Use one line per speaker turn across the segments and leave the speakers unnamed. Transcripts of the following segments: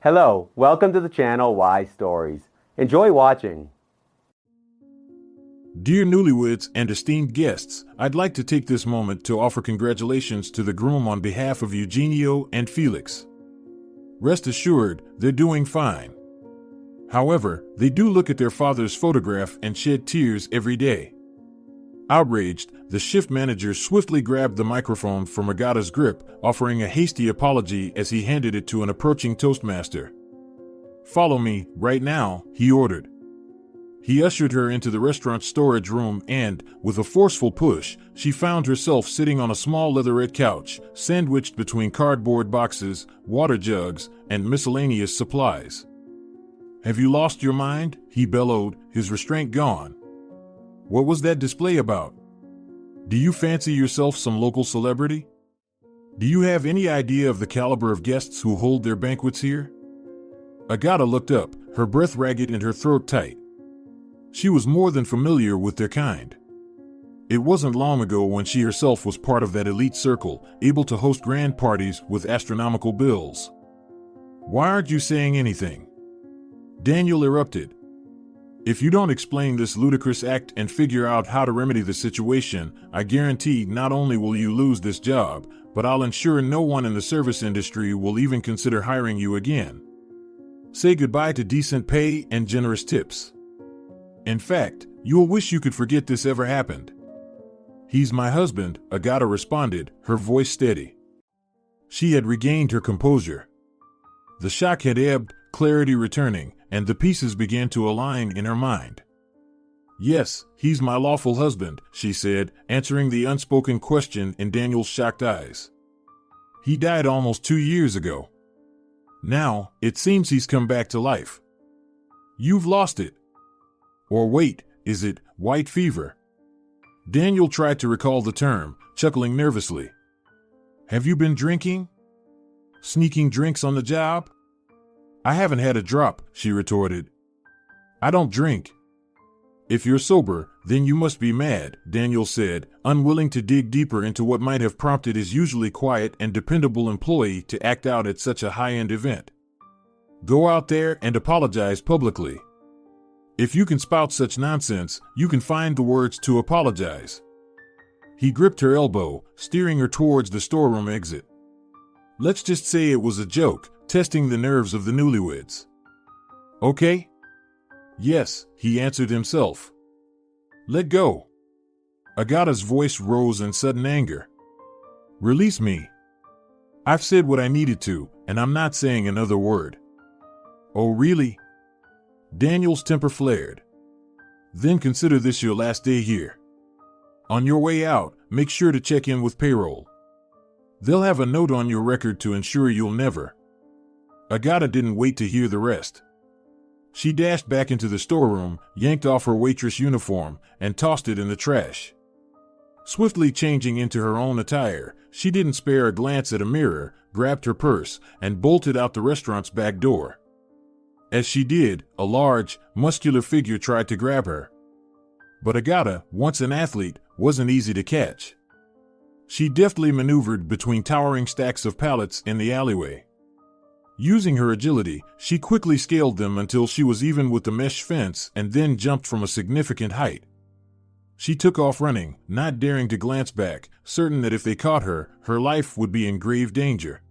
Hello, welcome to the channel Why Stories. Enjoy watching.
Dear newlyweds and esteemed guests, I'd like to take this moment to offer congratulations to the groom on behalf of Eugenio and Félix. Rest assured, they're doing fine. However, they do look at their father's photograph and shed tears every day. Outraged, the shift manager swiftly grabbed the microphone from Agata's grip, offering a hasty apology as he handed it to an approaching toastmaster. "Follow me, right now," he ordered. He ushered her into the restaurant's storage room and, with a forceful push, she found herself sitting on a small leatherette couch, sandwiched between cardboard boxes, water jugs, and miscellaneous supplies. "Have you lost your mind?" he bellowed, his restraint gone. "What was that display about? Do you fancy yourself some local celebrity? Do you have any idea of the caliber of guests who hold their banquets here?" Agata looked up, her breath ragged and her throat tight. She was more than familiar with their kind. It wasn't long ago when she herself was part of that elite circle, able to host grand parties with astronomical bills. "Why aren't you saying anything?" Daniel erupted. "If you don't explain this ludicrous act and figure out how to remedy the situation, I guarantee not only will you lose this job, but I'll ensure no one in the service industry will even consider hiring you again. Say goodbye to decent pay and generous tips. In fact, you'll wish you could forget this ever happened." "He's my husband," Agata responded, her voice steady. She had regained her composure. The shock had ebbed, clarity returning, and the pieces began to align in her mind. "Yes, he's my lawful husband," she said, answering the unspoken question in Daniel's shocked eyes. "He died almost 2 years ago. Now, it seems he's come back to life. You've lost it. Or wait, is it white fever?" Daniel tried to recall the term, chuckling nervously. "Have you been drinking? Sneaking drinks on the job?" "I haven't had a drop," she retorted. "I don't drink." "If you're sober, then you must be mad," Daniel said, unwilling to dig deeper into what might have prompted his usually quiet and dependable employee to act out at such a high-end event. "Go out there and apologize publicly. If you can spout such nonsense, you can find the words to apologize." He gripped her elbow, steering her towards the storeroom exit. "Let's just say it was a joke, testing the nerves of the newlyweds. Okay?" "Yes," he answered himself. "Let go." Agata's voice rose in sudden anger. "Release me. I've said what I needed to, and I'm not saying another word." "Oh, really?" Daniel's temper flared. "Then consider this your last day here. On your way out, make sure to check in with payroll. They'll have a note on your record to ensure you'll never." Agata didn't wait to hear the rest. She dashed back into the storeroom, yanked off her waitress uniform, and tossed it in the trash. Swiftly changing into her own attire, she didn't spare a glance at a mirror, grabbed her purse, and bolted out the restaurant's back door. As she did, a large, muscular figure tried to grab her. But Agata, once an athlete, wasn't easy to catch. She deftly maneuvered between towering stacks of pallets in the alleyway. Using her agility, she quickly scaled them until she was even with the mesh fence and then jumped from a significant height. She took off running, not daring to glance back, certain that if they caught her, her life would be in grave danger.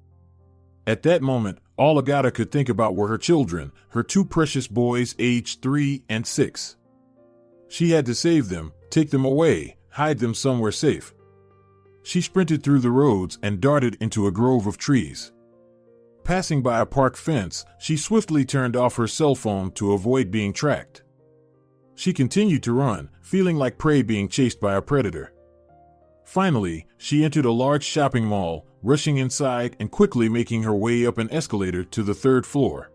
At that moment, all Agata could think about were her children, her 2 precious boys aged 3 and 6. She had to save them, take them away, hide them somewhere safe. She sprinted through the roads and darted into a grove of trees. Passing by a park fence, she swiftly turned off her cell phone to avoid being tracked. She continued to run, feeling like prey being chased by a predator. Finally, she entered a large shopping mall, rushing inside and quickly making her way up an escalator to the 3rd floor.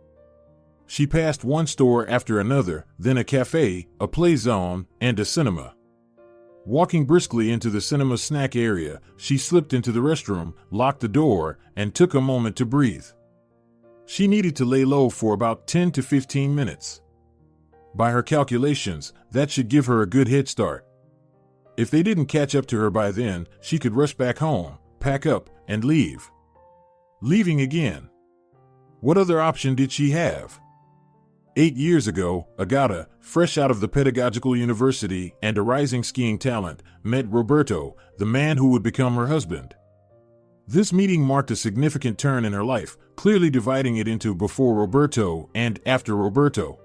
She passed one store after another, then a cafe, a play zone, and a cinema. Walking briskly into the cinema snack area, she slipped into the restroom, locked the door, and took a moment to breathe. She needed to lay low for about 10 to 15 minutes. By her calculations, that should give her a good head start. If they didn't catch up to her by then, she could rush back home, pack up, and leave. Leaving again. What other option did she have? 8 years ago, Agata, fresh out of the pedagogical university and a rising skiing talent, met Roberto, the man who would become her husband. This meeting marked a significant turn in her life, clearly dividing it into before Roberto and after Roberto.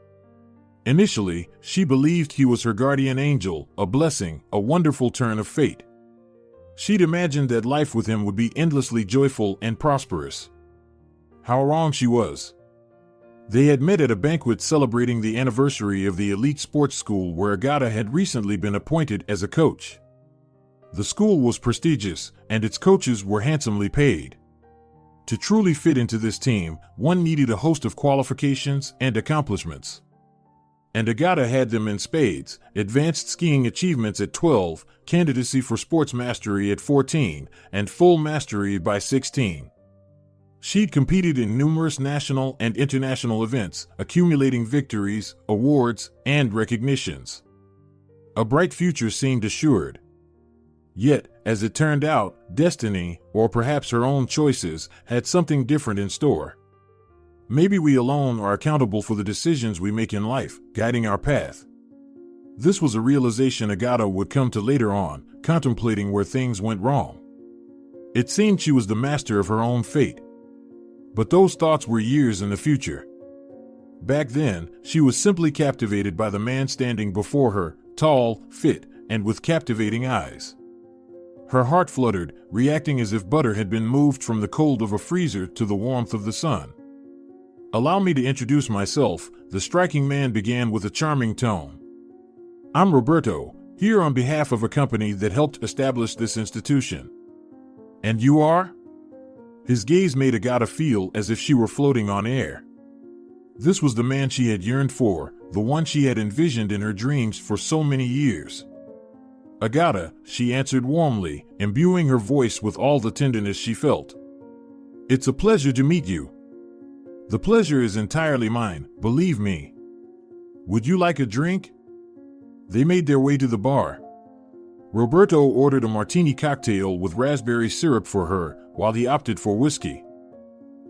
Initially, she believed he was her guardian angel, a blessing, a wonderful turn of fate. She'd imagined that life with him would be endlessly joyful and prosperous. How wrong she was. They had met at a banquet celebrating the anniversary of the elite sports school where Agata had recently been appointed as a coach. The school was prestigious, and its coaches were handsomely paid. To truly fit into this team, one needed a host of qualifications and accomplishments. And Agata had them in spades: advanced skiing achievements at 12, candidacy for sports mastery at 14, and full mastery by 16. She'd competed in numerous national and international events, accumulating victories, awards, and recognitions. A bright future seemed assured. Yet, as it turned out, destiny, or perhaps her own choices, had something different in store. Maybe we alone are accountable for the decisions we make in life, guiding our path. This was a realization Agata would come to later on, contemplating where things went wrong. It seemed she was the master of her own fate. But those thoughts were years in the future. Back then, she was simply captivated by the man standing before her, tall, fit, and with captivating eyes. Her heart fluttered, reacting as if butter had been moved from the cold of a freezer to the warmth of the sun. "Allow me to introduce myself," the striking man began with a charming tone. "I'm Roberto, here on behalf of a company that helped establish this institution." "And you are?" His gaze made Agata feel as if she were floating on air. This was the man she had yearned for, the one she had envisioned in her dreams for so many years. "Agata," she answered warmly, imbuing her voice with all the tenderness she felt. "It's a pleasure to meet you." "The pleasure is entirely mine, believe me." "Would you like a drink?" They made their way to the bar. Roberto ordered a martini cocktail with raspberry syrup for her, while he opted for whiskey.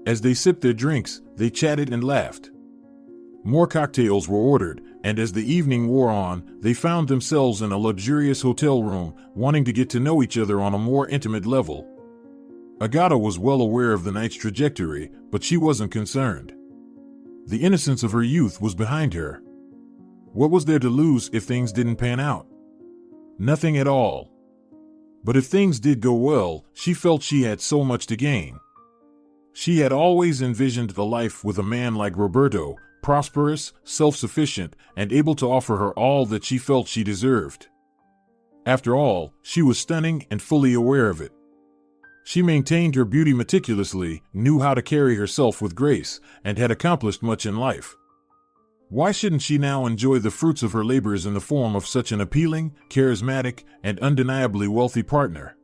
As they sipped their drinks, they chatted and laughed. More cocktails were ordered, and as the evening wore on, they found themselves in a luxurious hotel room, wanting to get to know each other on a more intimate level. Agata was well aware of the night's trajectory, but she wasn't concerned. The innocence of her youth was behind her. What was there to lose if things didn't pan out? Nothing at all. But if things did go well, she felt she had so much to gain. She had always envisioned a life with a man like Roberto, prosperous, self-sufficient, and able to offer her all that she felt she deserved. After all, she was stunning and fully aware of it. She maintained her beauty meticulously, knew how to carry herself with grace, and had accomplished much in life. Why shouldn't she now enjoy the fruits of her labors in the form of such an appealing, charismatic, and undeniably wealthy partner?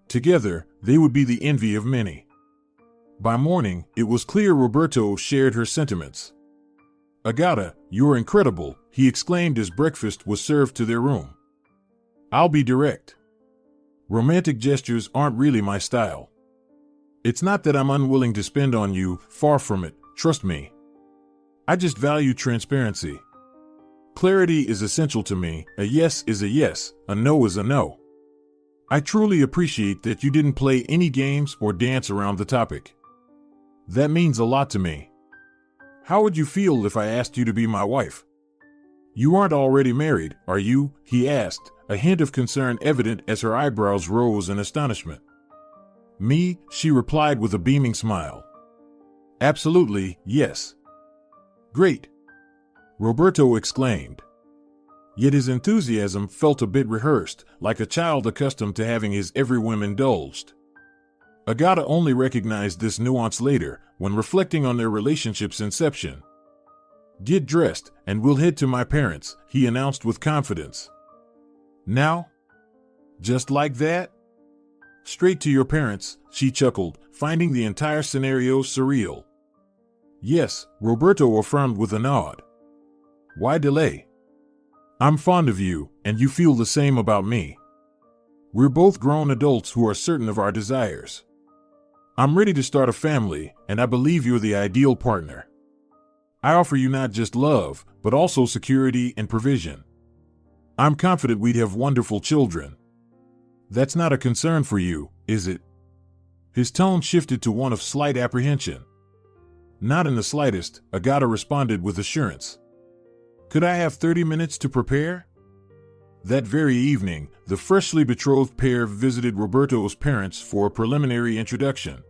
Together, they would be the envy of many. By morning, it was clear Roberto shared her sentiments. "Agata, you're incredible," he exclaimed as breakfast was served to their room. "I'll be direct. Romantic gestures aren't really my style. It's not that I'm unwilling to spend on you, far from it, trust me. I just value transparency. Clarity is essential to me. A yes is a yes, a no is a no. I truly appreciate that you didn't play any games or dance around the topic. That means a lot to me. How would you feel if I asked you to be my wife?" "You aren't already married, are you?" he asked, a hint of concern evident as her eyebrows rose in astonishment. "Me?" she replied with a beaming smile. "Absolutely, yes." "Great!" Roberto exclaimed. Yet his enthusiasm felt a bit rehearsed, like a child accustomed to having his every whim indulged. Agata only recognized this nuance later, when reflecting on their relationship's inception. "Get dressed, and we'll head to my parents'," he announced with confidence. "Now? Just like that?" "Straight to your parents," she chuckled, finding the entire scenario surreal. "Yes," Roberto affirmed with a nod. "Why delay? I'm fond of you, and you feel the same about me. We're both grown adults who are certain of our desires. I'm ready to start a family, and I believe you're the ideal partner. I offer you not just love, but also security and provision. I'm confident we'd have wonderful children. That's not a concern for you, is it?" His tone shifted to one of slight apprehension. "Not in the slightest," Agata responded with assurance. "Could I have 30 minutes to prepare?" That very evening, the freshly betrothed pair visited Roberto's parents for a preliminary introduction.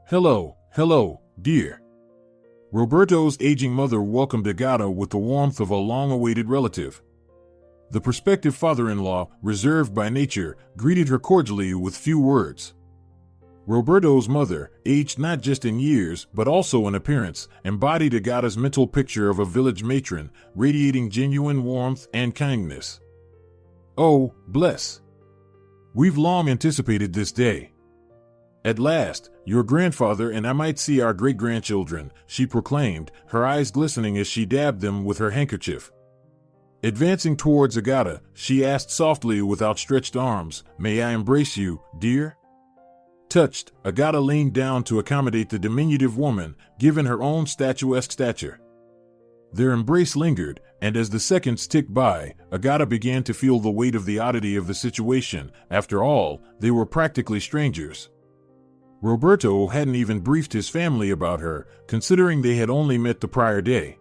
Hello, dear." Roberto's aging mother welcomed Agata with the warmth of a long-awaited relative. The prospective father-in-law, reserved by nature, greeted her cordially with few words. Roberto's mother, aged not just in years but also in appearance, embodied Agata's mental picture of a village matron, radiating genuine warmth and kindness. "Oh, bless. We've long anticipated this day. At last, your grandfather and I might see our great-grandchildren," she proclaimed, her eyes glistening as she dabbed them with her handkerchief. Advancing towards Agata, she asked softly with outstretched arms, "May I embrace you, dear?" Touched, Agata leaned down to accommodate the diminutive woman, given her own statuesque stature. Their embrace lingered, and as the seconds ticked by, Agata began to feel the weight of the oddity of the situation. After all, they were practically strangers. Roberto hadn't even briefed his family about her, considering they had only met the prior day.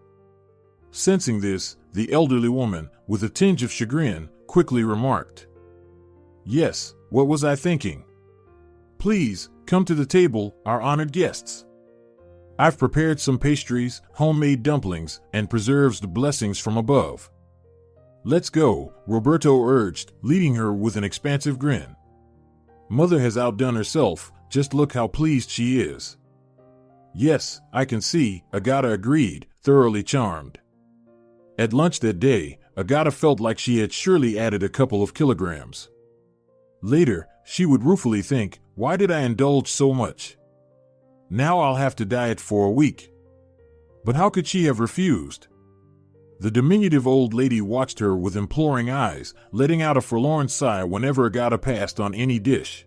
Sensing this, the elderly woman, with a tinge of chagrin, quickly remarked, "Yes, what was I thinking? Please, come to the table, our honored guests. I've prepared some pastries, homemade dumplings, and preserves the blessings from above." "Let's go," Roberto urged, leading her with an expansive grin. "Mother has outdone herself, just look how pleased she is." "Yes, I can see," Agata agreed, thoroughly charmed. At lunch that day, Agata felt like she had surely added a couple of kilograms. Later, she would ruefully think, "Why did I indulge so much? Now I'll have to diet for a week." But how could she have refused? The diminutive old lady watched her with imploring eyes, letting out a forlorn sigh whenever Agata passed on any dish.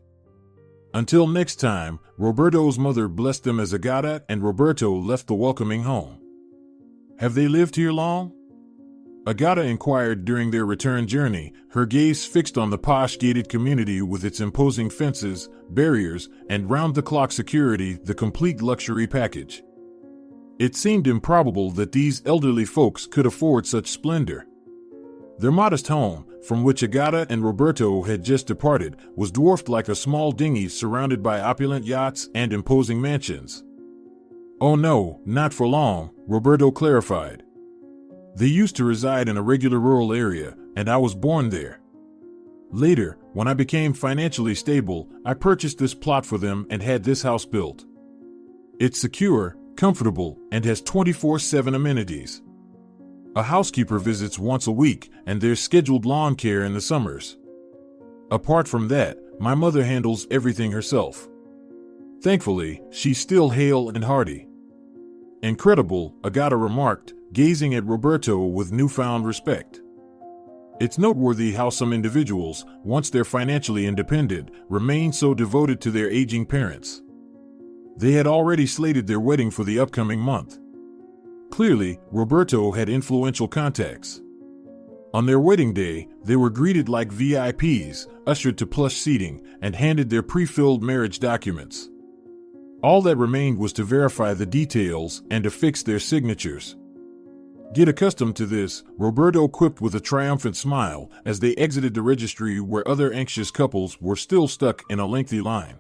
Until next time, Roberto's mother blessed them as Agata and Roberto left the welcoming home. "Have they lived here long?" Agata inquired during their return journey, her gaze fixed on the posh gated community with its imposing fences, barriers, and round-the-clock security, the complete luxury package. It seemed improbable that these elderly folks could afford such splendor. Their modest home, from which Agata and Roberto had just departed, was dwarfed like a small dinghy surrounded by opulent yachts and imposing mansions. "Oh no, not for long," Roberto clarified. "They used to reside in a regular rural area, and I was born there. Later, when I became financially stable, I purchased this plot for them and had this house built. It's secure, comfortable, and has 24/7 amenities. A housekeeper visits once a week, and there's scheduled lawn care in the summers. Apart from that, my mother handles everything herself. Thankfully, she's still hale and hearty." "Incredible," Agata remarked, gazing at Roberto with newfound respect. It's noteworthy how some individuals, once they're financially independent, remain so devoted to their aging parents. They had already slated their wedding for the upcoming month. Clearly, Roberto had influential contacts. On their wedding day, they were greeted like VIPs, ushered to plush seating, and handed their pre-filled marriage documents. All that remained was to verify the details and affix their signatures. "Get accustomed to this," Roberto quipped with a triumphant smile as they exited the registry where other anxious couples were still stuck in a lengthy line.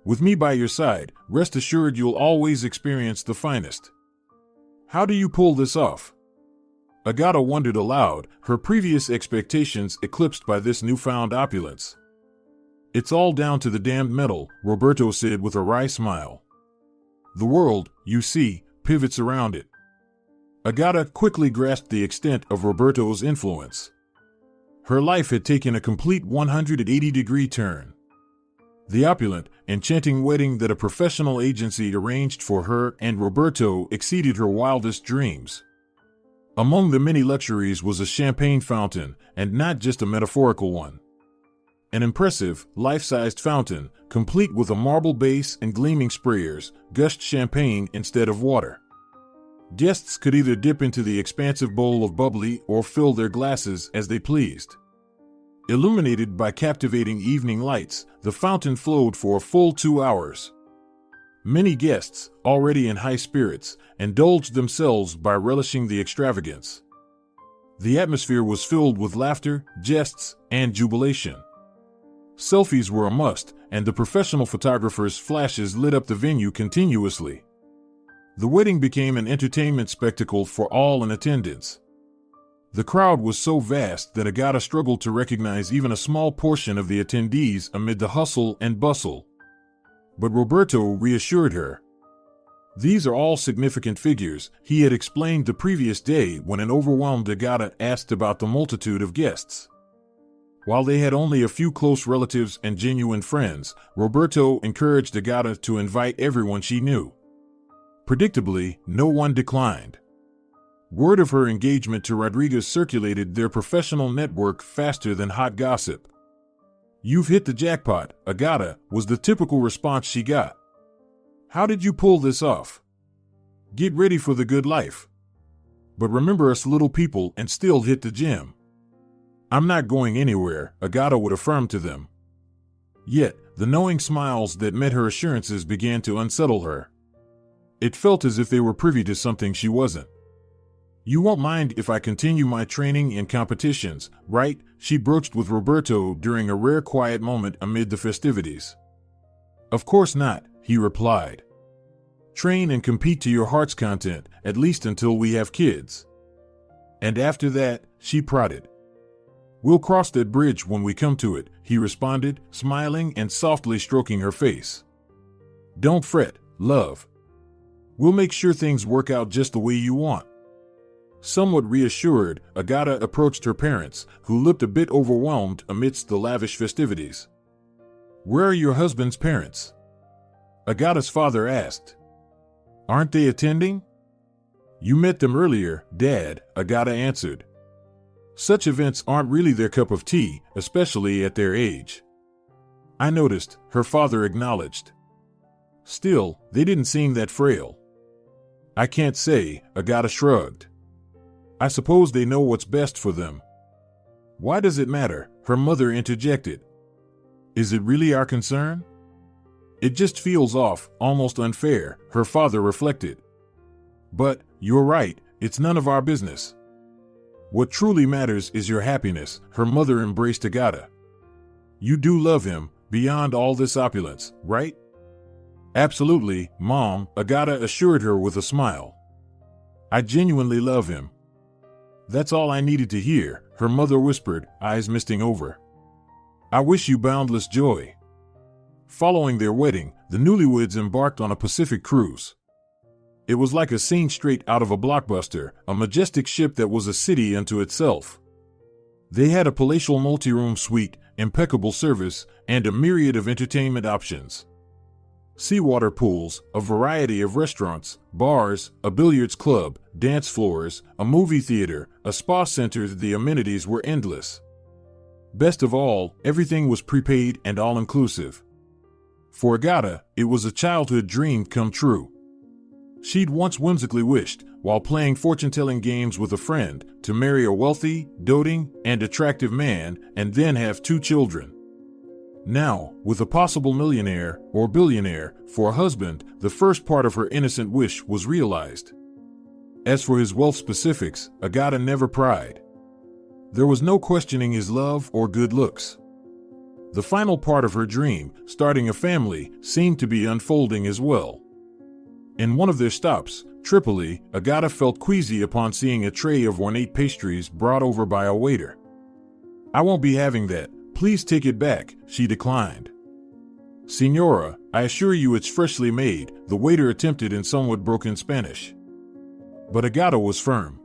"With me by your side, rest assured you'll always experience the finest." "How do you pull this off?" Agata wondered aloud, her previous expectations eclipsed by this newfound opulence. "It's all down to the damned metal," Roberto said with a wry smile. "The world, you see, pivots around it." Agata quickly grasped the extent of Roberto's influence. Her life had taken a complete 180-degree turn. The opulent, enchanting wedding that a professional agency arranged for her and Roberto exceeded her wildest dreams. Among the many luxuries was a champagne fountain, and not just a metaphorical one. An impressive, life-sized fountain, complete with a marble base and gleaming sprayers, gushed champagne instead of water. Guests could either dip into the expansive bowl of bubbly or fill their glasses as they pleased. Illuminated by captivating evening lights, the fountain flowed for a full 2 hours. Many guests, already in high spirits, indulged themselves by relishing the extravagance. The atmosphere was filled with laughter, jests, and jubilation. Selfies were a must, and the professional photographer's flashes lit up the venue continuously. The wedding became an entertainment spectacle for all in attendance. The crowd was so vast that Agata struggled to recognize even a small portion of the attendees amid the hustle and bustle. But Roberto reassured her. These are all significant figures, he had explained the previous day when an overwhelmed Agata asked about the multitude of guests. While they had only a few close relatives and genuine friends, Roberto encouraged Agata to invite everyone she knew. Predictably, no one declined. Word of her engagement to Rodriguez circulated their professional network faster than hot gossip. "You've hit the jackpot, Agata," was the typical response she got. "How did you pull this off? Get ready for the good life. But remember us little people and still hit the gym." "I'm not going anywhere," Agata would affirm to them. Yet, the knowing smiles that met her assurances began to unsettle her. It felt as if they were privy to something she wasn't. "You won't mind if I continue my training in competitions, right?" she broached with Roberto during a rare quiet moment amid the festivities. "Of course not," he replied. "Train and compete to your heart's content, at least until we have kids. And after that," she prodded. "We'll cross that bridge when we come to it," he responded, smiling and softly stroking her face. "Don't fret, love. We'll make sure things work out just the way you want." Somewhat reassured, Agata approached her parents, who looked a bit overwhelmed amidst the lavish festivities. "Where are your husband's parents?" Agata's father asked. "Aren't they attending?" "You met them earlier, Dad," Agata answered. "Such events aren't really their cup of tea, especially at their age." "I noticed," her father acknowledged. "Still, they didn't seem that frail." "I can't say," Agata shrugged. "I suppose they know what's best for them." "Why does it matter?" her mother interjected. "Is it really our concern?" "It just feels off, almost unfair," her father reflected. "But, you're right, it's none of our business. What truly matters is your happiness," her mother embraced Agata. "You do love him, beyond all this opulence, right?" "Absolutely, Mom," Agata assured her with a smile. "I genuinely love him." "That's all I needed to hear," her mother whispered, eyes misting over. "I wish you boundless joy." Following their wedding, the newlyweds embarked on a Pacific cruise. It was like a scene straight out of a blockbuster, a majestic ship that was a city unto itself. They had a palatial multi-room suite, impeccable service, and a myriad of entertainment options. Seawater pools, a variety of restaurants, bars, a billiards club, dance floors, a movie theater, a spa center. The amenities were endless. Best of all, everything was prepaid and all-inclusive. For Agata, it was a childhood dream come true. She'd once whimsically wished, while playing fortune-telling games with a friend, to marry a wealthy, doting, and attractive man, and then have 2 children. Now, with a possible millionaire or billionaire for a husband, the first part of her innocent wish was realized. As for his wealth specifics, Agata never pried. There was no questioning his love or good looks. The final part of her dream, starting a family, seemed to be unfolding as well. In one of their stops, Tripoli, Agata felt queasy upon seeing a tray of ornate pastries brought over by a waiter. "I won't be having that. Please take it back," she declined. "Señora, I assure you it's freshly made," the waiter attempted in somewhat broken Spanish. But Agata was firm.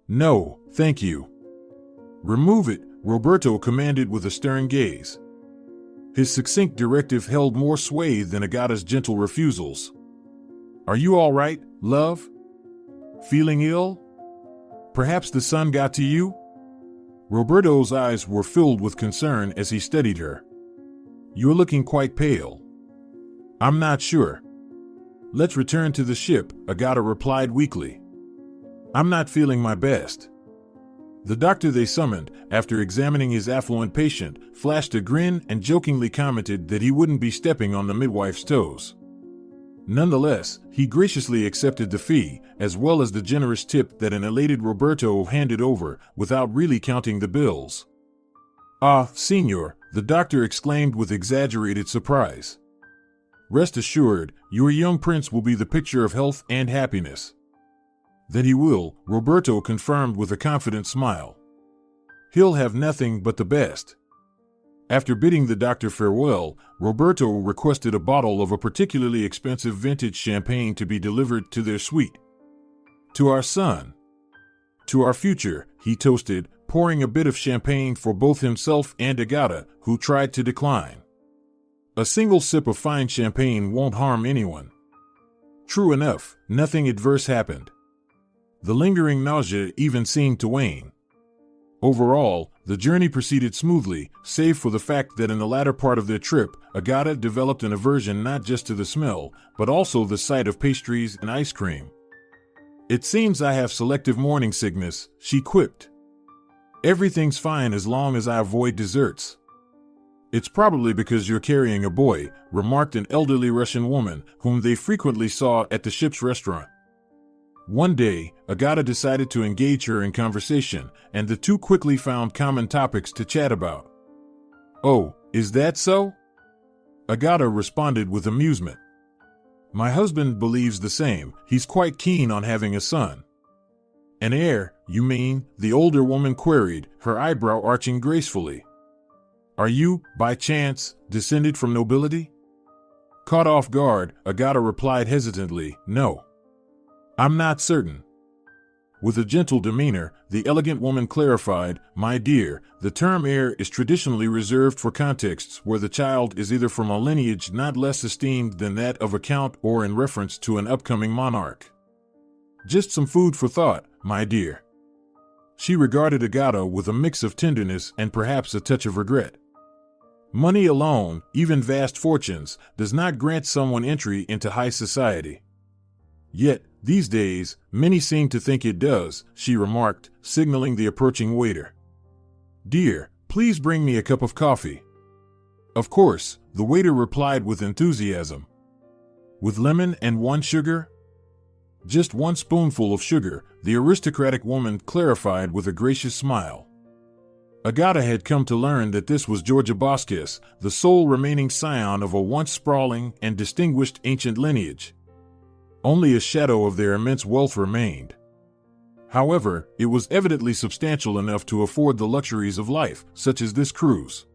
"No, thank you." "Remove it," Roberto commanded with a stern gaze. His succinct directive held more sway than Agata's gentle refusals. "Are you all right, love? Feeling ill? Perhaps the sun got to you?" Roberto's eyes were filled with concern as he studied her. "You're looking quite pale." "I'm not sure." "Let's return to the ship," Agata replied weakly. "I'm not feeling my best." The doctor they summoned, after examining his affluent patient, flashed a grin and jokingly commented that he wouldn't be stepping on the midwife's toes. Nonetheless, he graciously accepted the fee, as well as the generous tip that an elated Roberto handed over, without really counting the bills. "Ah, Signor," the doctor exclaimed with exaggerated surprise. "Rest assured, your young prince will be the picture of health and happiness." "That he will," Roberto confirmed with a confident smile. "He'll have nothing but the best." After bidding the doctor farewell, Roberto requested a bottle of a particularly expensive vintage champagne to be delivered to their suite. "To our son. To our future," he toasted, pouring a bit of champagne for both himself and Agata, who tried to decline. A single sip of fine champagne won't harm anyone. True enough, nothing adverse happened. The lingering nausea even seemed to wane. Overall, the journey proceeded smoothly, save for the fact that in the latter part of their trip, Agata developed an aversion not just to the smell, but also the sight of pastries and ice cream. "It seems I have selective morning sickness," she quipped. "Everything's fine as long as I avoid desserts." "It's probably because you're carrying a boy," remarked an elderly Russian woman, whom they frequently saw at the ship's restaurant. One day, Agata decided to engage her in conversation, and the two quickly found common topics to chat about. "Oh, is that so?" Agata responded with amusement. "My husband believes the same. He's quite keen on having a son." "An heir, you mean?" the older woman queried, her eyebrow arching gracefully. "Are you, by chance, descended from nobility?" Caught off guard, Agata replied hesitantly, "No. I'm not certain." With a gentle demeanor, the elegant woman clarified, "My dear, the term heir is traditionally reserved for contexts where the child is either from a lineage not less esteemed than that of a count or in reference to an upcoming monarch. Just some food for thought, my dear." She regarded Agata with a mix of tenderness and perhaps a touch of regret. Money alone, even vast fortunes, does not grant someone entry into high society. Yet, these days, many seem to think it does, she remarked, signaling the approaching waiter. "Dear, please bring me a cup of coffee." "Of course," the waiter replied with enthusiasm. "With lemon and 1 sugar?" "Just 1 spoonful of sugar," the aristocratic woman clarified with a gracious smile. Agata had come to learn that this was Georgia Bosques, the sole remaining scion of a once sprawling and distinguished ancient lineage. Only a shadow of their immense wealth remained. However, it was evidently substantial enough to afford the luxuries of life, such as this cruise.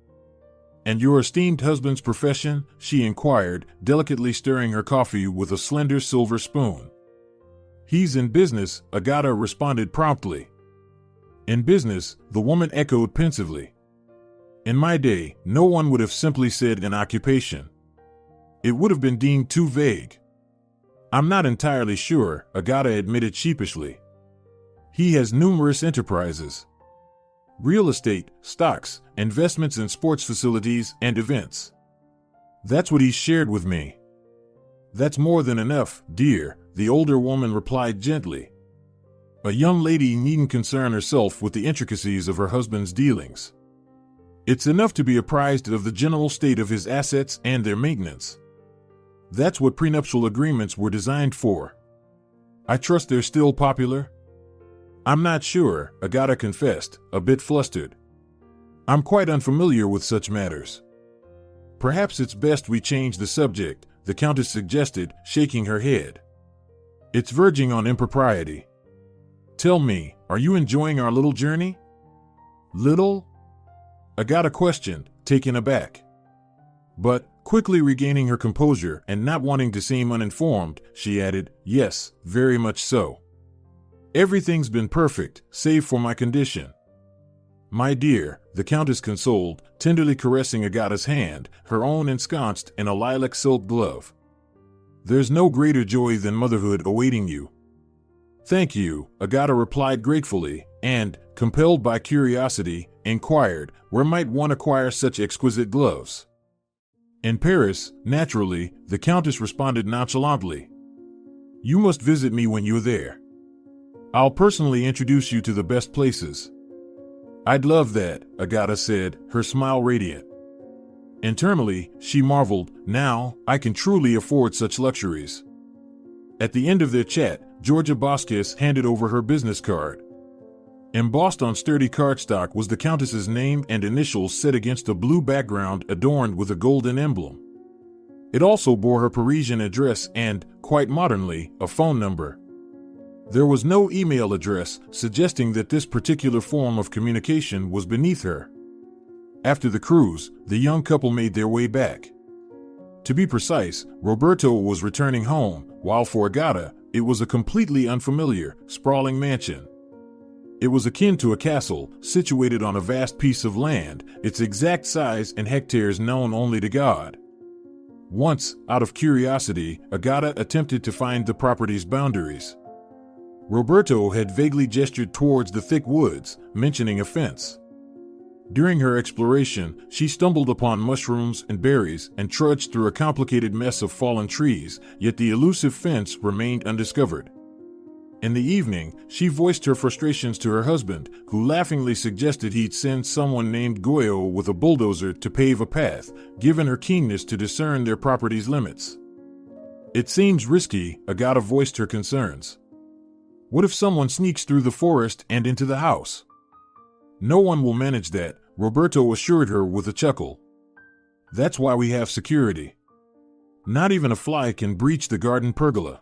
"And your esteemed husband's profession?" she inquired, delicately stirring her coffee with a slender silver spoon. "He's in business," Agata responded promptly. "In business?" the woman echoed pensively. "In my day, no one would have simply said an occupation. It would have been deemed too vague." "I'm not entirely sure," Agata admitted sheepishly. "He has numerous enterprises. Real estate, stocks, investments in sports facilities and events. That's what he's shared with me." "That's more than enough, dear," the older woman replied gently. "A young lady needn't concern herself with the intricacies of her husband's dealings. It's enough to be apprised of the general state of his assets and their maintenance. That's what prenuptial agreements were designed for. I trust they're still popular?" "I'm not sure," Agata confessed, a bit flustered. "I'm quite unfamiliar with such matters." "Perhaps it's best we change the subject," the Countess suggested, shaking her head. "It's verging on impropriety. Tell me, are you enjoying our little journey?" "Little?" Agata questioned, taken aback. But, quickly regaining her composure and not wanting to seem uninformed, she added, "Yes, very much so. Everything's been perfect, save for my condition." "My dear," the Countess consoled, tenderly caressing Agata's hand, her own ensconced in a lilac silk glove. "There's no greater joy than motherhood awaiting you." "Thank you," Agata replied gratefully, and, compelled by curiosity, inquired where might one acquire such exquisite gloves. In Paris, naturally, the Countess responded nonchalantly. You must visit me when you're there. I'll personally introduce you to the best places. I'd love that, Agata said, her smile radiant. Internally, she marveled, now, I can truly afford such luxuries. At the end of their chat, Georgia Bosquez handed over her business card. Embossed on sturdy cardstock was the Countess's name and initials set against a blue background adorned with a golden emblem. It also bore her Parisian address and, quite modernly, a phone number. There was no email address, suggesting that this particular form of communication was beneath her. After the cruise, the young couple made their way back. To be precise, Roberto was returning home, while for Agata, it was a completely unfamiliar, sprawling mansion. It was akin to a castle, situated on a vast piece of land, its exact size and hectares known only to God. Once, out of curiosity, Agata attempted to find the property's boundaries. Roberto had vaguely gestured towards the thick woods, mentioning a fence. During her exploration, she stumbled upon mushrooms and berries and trudged through a complicated mess of fallen trees, yet the elusive fence remained undiscovered. In the evening, she voiced her frustrations to her husband, who laughingly suggested he'd send someone named Goyo with a bulldozer to pave a path, given her keenness to discern their property's limits. It seems risky, Agata voiced her concerns. What if someone sneaks through the forest and into the house? No one will manage that, Roberto assured her with a chuckle. That's why we have security. Not even a fly can breach the garden pergola.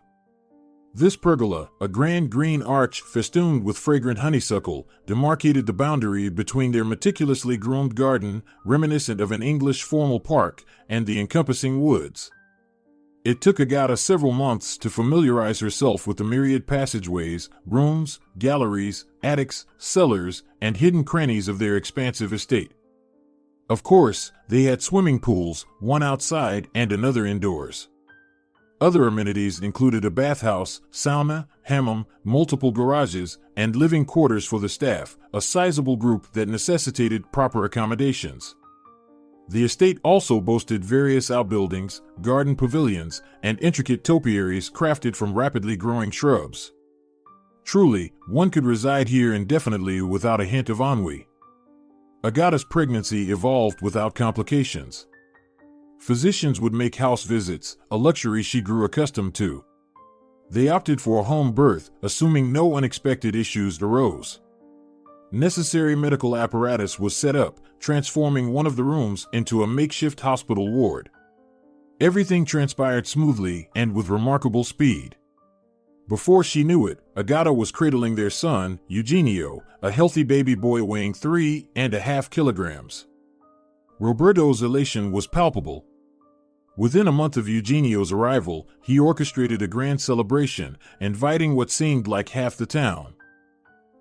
This pergola, a grand green arch festooned with fragrant honeysuckle, demarcated the boundary between their meticulously groomed garden, reminiscent of an English formal park, and the encompassing woods. It took Agata several months to familiarize herself with the myriad passageways, rooms, galleries, attics, cellars, and hidden crannies of their expansive estate. Of course, they had swimming pools, one outside and another indoors. Other amenities included a bathhouse, sauna, hammam, multiple garages, and living quarters for the staff, a sizable group that necessitated proper accommodations. The estate also boasted various outbuildings, garden pavilions, and intricate topiaries crafted from rapidly growing shrubs. Truly, one could reside here indefinitely without a hint of ennui. Agata's pregnancy evolved without complications. Physicians would make house visits, a luxury she grew accustomed to. They opted for a home birth, assuming no unexpected issues arose. Necessary medical apparatus was set up, transforming one of the rooms into a makeshift hospital ward. Everything transpired smoothly and with remarkable speed. Before she knew it, Agata was cradling their son, Eugenio, a healthy baby boy weighing 3.5 kilograms. Roberto's elation was palpable. Within a month of Eugenio's arrival, he orchestrated a grand celebration, inviting what seemed like half the town.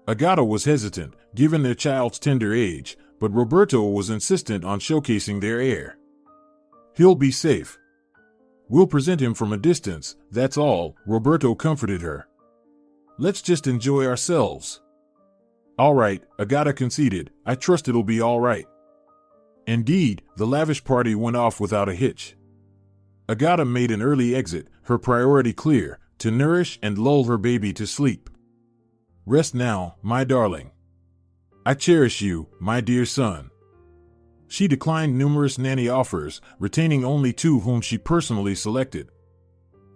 Agata was hesitant, given their child's tender age, but Roberto was insistent on showcasing their heir. He'll be safe. We'll present him from a distance, that's all, Roberto comforted her. Let's just enjoy ourselves. All right, Agata conceded, I trust it'll be all right. Indeed, the lavish party went off without a hitch. Agata made an early exit, her priority clear, to nourish and lull her baby to sleep. Rest now, my darling. I cherish you, my dear son. She declined numerous nanny offers, retaining only 2 whom she personally selected.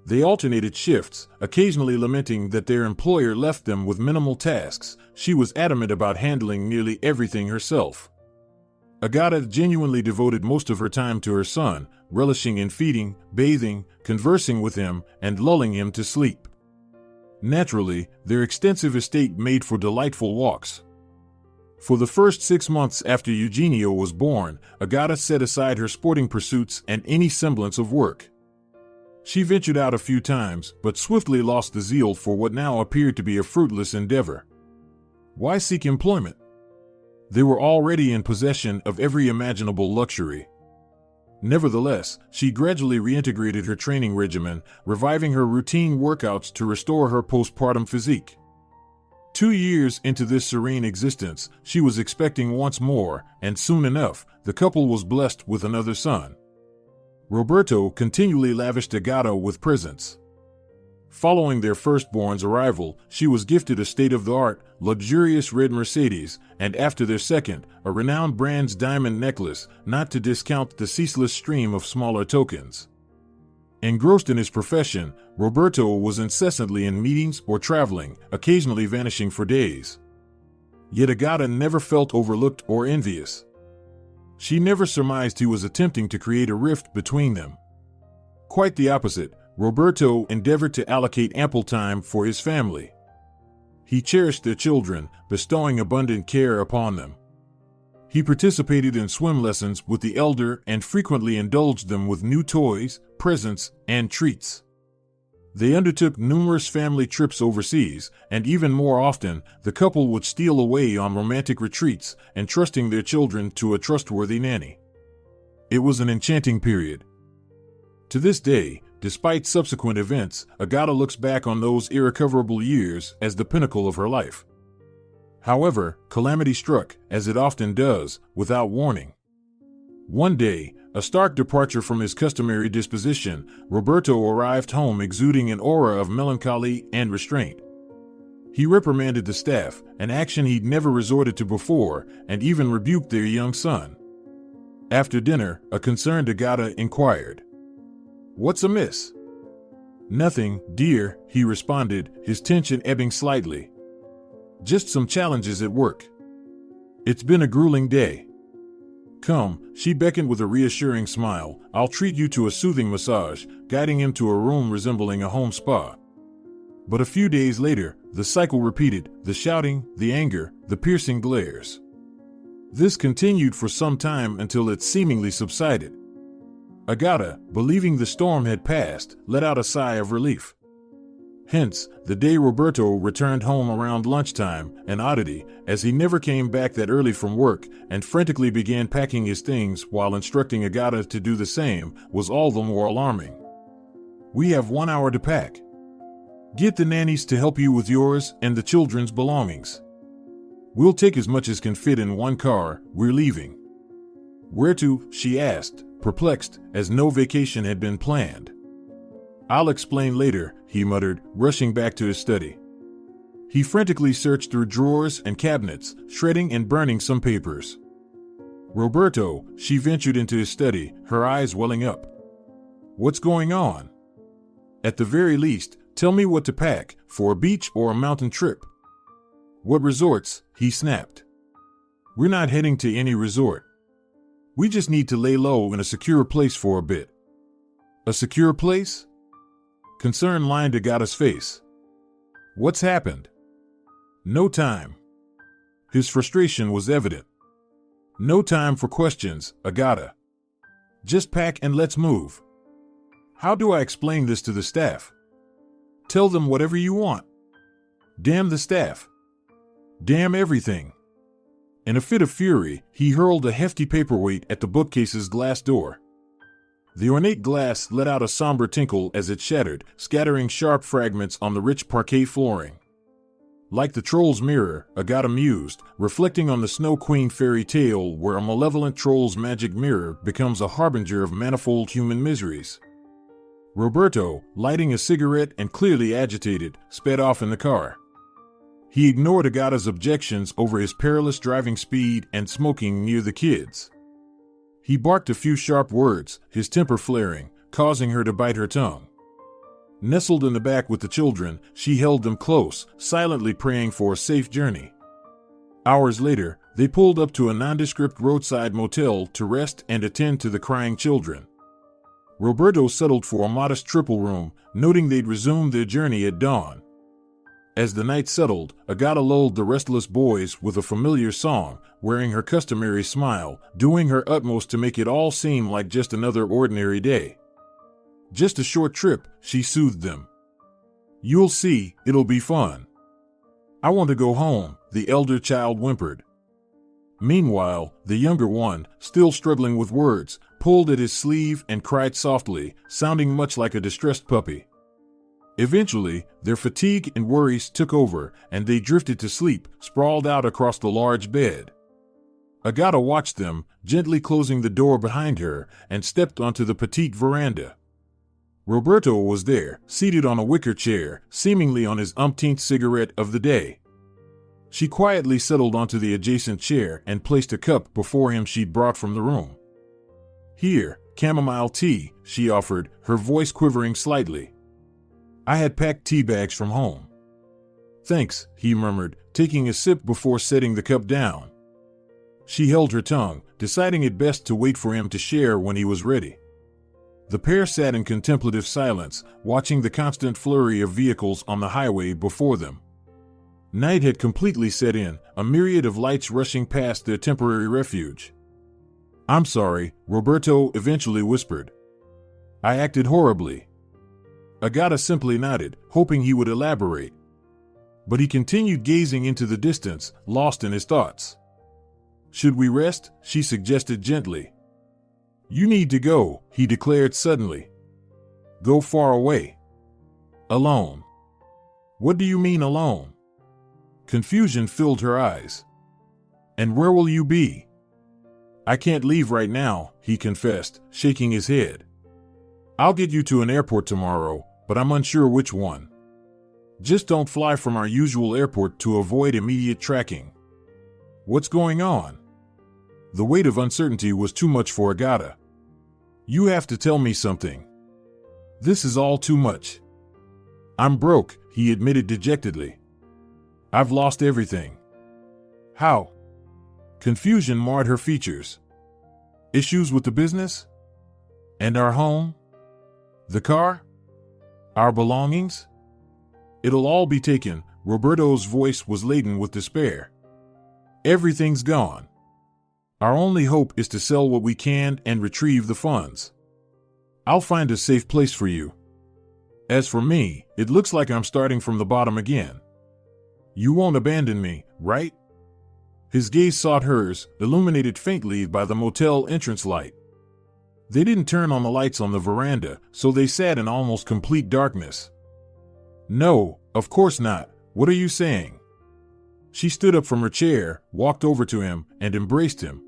They alternated shifts, occasionally lamenting that their employer left them with minimal tasks. She was adamant about handling nearly everything herself. Agata genuinely devoted most of her time to her son, relishing in feeding, bathing, conversing with him, and lulling him to sleep. Naturally, their extensive estate made for delightful walks. For the first 6 months after Eugenio was born, Agata set aside her sporting pursuits and any semblance of work. She ventured out a few times, but swiftly lost the zeal for what now appeared to be a fruitless endeavor. Why seek employment? They were already in possession of every imaginable luxury. Nevertheless, she gradually reintegrated her training regimen, reviving her routine workouts to restore her postpartum physique. 2 years into this serene existence, she was expecting once more, and soon enough, the couple was blessed with another son. Roberto continually lavished Agata with presents. Following their firstborn's arrival, she was gifted a state-of-the-art, luxurious red Mercedes, and after their second, a renowned brand's diamond necklace, not to discount the ceaseless stream of smaller tokens. Engrossed in his profession, Roberto was incessantly in meetings or traveling, occasionally vanishing for days. Yet Agata never felt overlooked or envious. She never surmised he was attempting to create a rift between them. Quite the opposite, Roberto endeavored to allocate ample time for his family. He cherished their children, bestowing abundant care upon them. He participated in swim lessons with the elder and frequently indulged them with new toys, presents, and treats. They undertook numerous family trips overseas, and even more often, the couple would steal away on romantic retreats, entrusting their children to a trustworthy nanny. It was an enchanting period. To this day, despite subsequent events, Agata looks back on those irrecoverable years as the pinnacle of her life. However, calamity struck, as it often does, without warning. One day, a stark departure from his customary disposition, Roberto arrived home exuding an aura of melancholy and restraint. He reprimanded the staff, an action he'd never resorted to before, and even rebuked their young son. After dinner, a concerned Agata inquired, "What's amiss?" "Nothing, dear," he responded, his tension ebbing slightly. "Just some challenges at work. It's been a grueling day." "Come," she beckoned with a reassuring smile, "I'll treat you to a soothing massage," guiding him to a room resembling a home spa. But a few days later, the cycle repeated, the shouting, the anger, the piercing glares. This continued for some time until it seemingly subsided. Agata, believing the storm had passed, let out a sigh of relief. Hence, the day Roberto returned home around lunchtime, an oddity, as he never came back that early from work, and frantically began packing his things while instructing Agata to do the same, was all the more alarming. "We have 1 hour to pack. Get the nannies to help you with yours and the children's belongings. We'll take as much as can fit in one car, we're leaving." "Where to?" she asked, perplexed, as no vacation had been planned. "I'll explain later," he muttered, rushing back to his study. He frantically searched through drawers and cabinets, shredding and burning some papers. "Roberto," she ventured into his study, her eyes welling up. "What's going on? At the very least, tell me what to pack, for a beach or a mountain trip." "What resorts?" he snapped. "We're not heading to any resort. We just need to lay low in a secure place for a bit." "A secure place?" Concern lined Agata's face. "What's happened?" "No time." His frustration was evident. "No time for questions, Agata. Just pack and let's move." "How do I explain this to the staff?" "Tell them whatever you want." "Damn the staff. Damn everything." In a fit of fury, he hurled a hefty paperweight at the bookcase's glass door. The ornate glass let out a somber tinkle as it shattered, scattering sharp fragments on the rich parquet flooring. Like the troll's mirror, Agata mused, reflecting on the Snow Queen fairy tale where a malevolent troll's magic mirror becomes a harbinger of manifold human miseries. Roberto, lighting a cigarette and clearly agitated, sped off in the car. He ignored Agata's objections over his perilous driving speed and smoking near the kids. He barked a few sharp words, his temper flaring, causing her to bite her tongue. Nestled in the back with the children, she held them close, silently praying for a safe journey. Hours later, they pulled up to a nondescript roadside motel to rest and attend to the crying children. Roberto settled for a modest triple room, noting they'd resume their journey at dawn. As the night settled, Agata lulled the restless boys with a familiar song, wearing her customary smile, doing her utmost to make it all seem like just another ordinary day. "Just a short trip," she soothed them. "You'll see, it'll be fun." "I want to go home," the elder child whimpered. Meanwhile, the younger one, still struggling with words, pulled at his sleeve and cried softly, sounding much like a distressed puppy. Eventually, their fatigue and worries took over, and they drifted to sleep, sprawled out across the large bed. Agata watched them, gently closing the door behind her, and stepped onto the petite veranda. Roberto was there, seated on a wicker chair, seemingly on his umpteenth cigarette of the day. She quietly settled onto the adjacent chair and placed a cup before him she'd brought from the room. "Here, chamomile tea," she offered, her voice quivering slightly. "I had packed tea bags from home." "Thanks," he murmured, taking a sip before setting the cup down. She held her tongue, deciding it best to wait for him to share when he was ready. The pair sat in contemplative silence, watching the constant flurry of vehicles on the highway before them. Night had completely set in, a myriad of lights rushing past their temporary refuge. "I'm sorry," Roberto eventually whispered. "I acted horribly." Agata simply nodded, hoping he would elaborate. But he continued gazing into the distance, lost in his thoughts. "Should we rest?" she suggested gently. "You need to go," he declared suddenly. "Go far away." "Alone." "What do you mean alone?" Confusion filled her eyes. "And where will you be?" "I can't leave right now," he confessed, shaking his head. "I'll get you to an airport tomorrow, but I'm unsure which one. Just don't fly from our usual airport to avoid immediate tracking." "What's going on?" The weight of uncertainty was too much for Agata. "You have to tell me something. This is all too much." "I'm broke," he admitted dejectedly. "I've lost everything." "How?" Confusion marred her features. "Issues with the business? And our home? The car? Our belongings? It'll all be taken." Roberto's voice was laden with despair. "Everything's gone. Our only hope is to sell what we can and retrieve the funds. I'll find a safe place for you. As for me, it looks like I'm starting from the bottom again. You won't abandon me, right?" His gaze sought hers, illuminated faintly by the motel entrance light. They didn't turn on the lights on the veranda, so they sat in almost complete darkness. "No, of course not. What are you saying?" She stood up from her chair, walked over to him, and embraced him.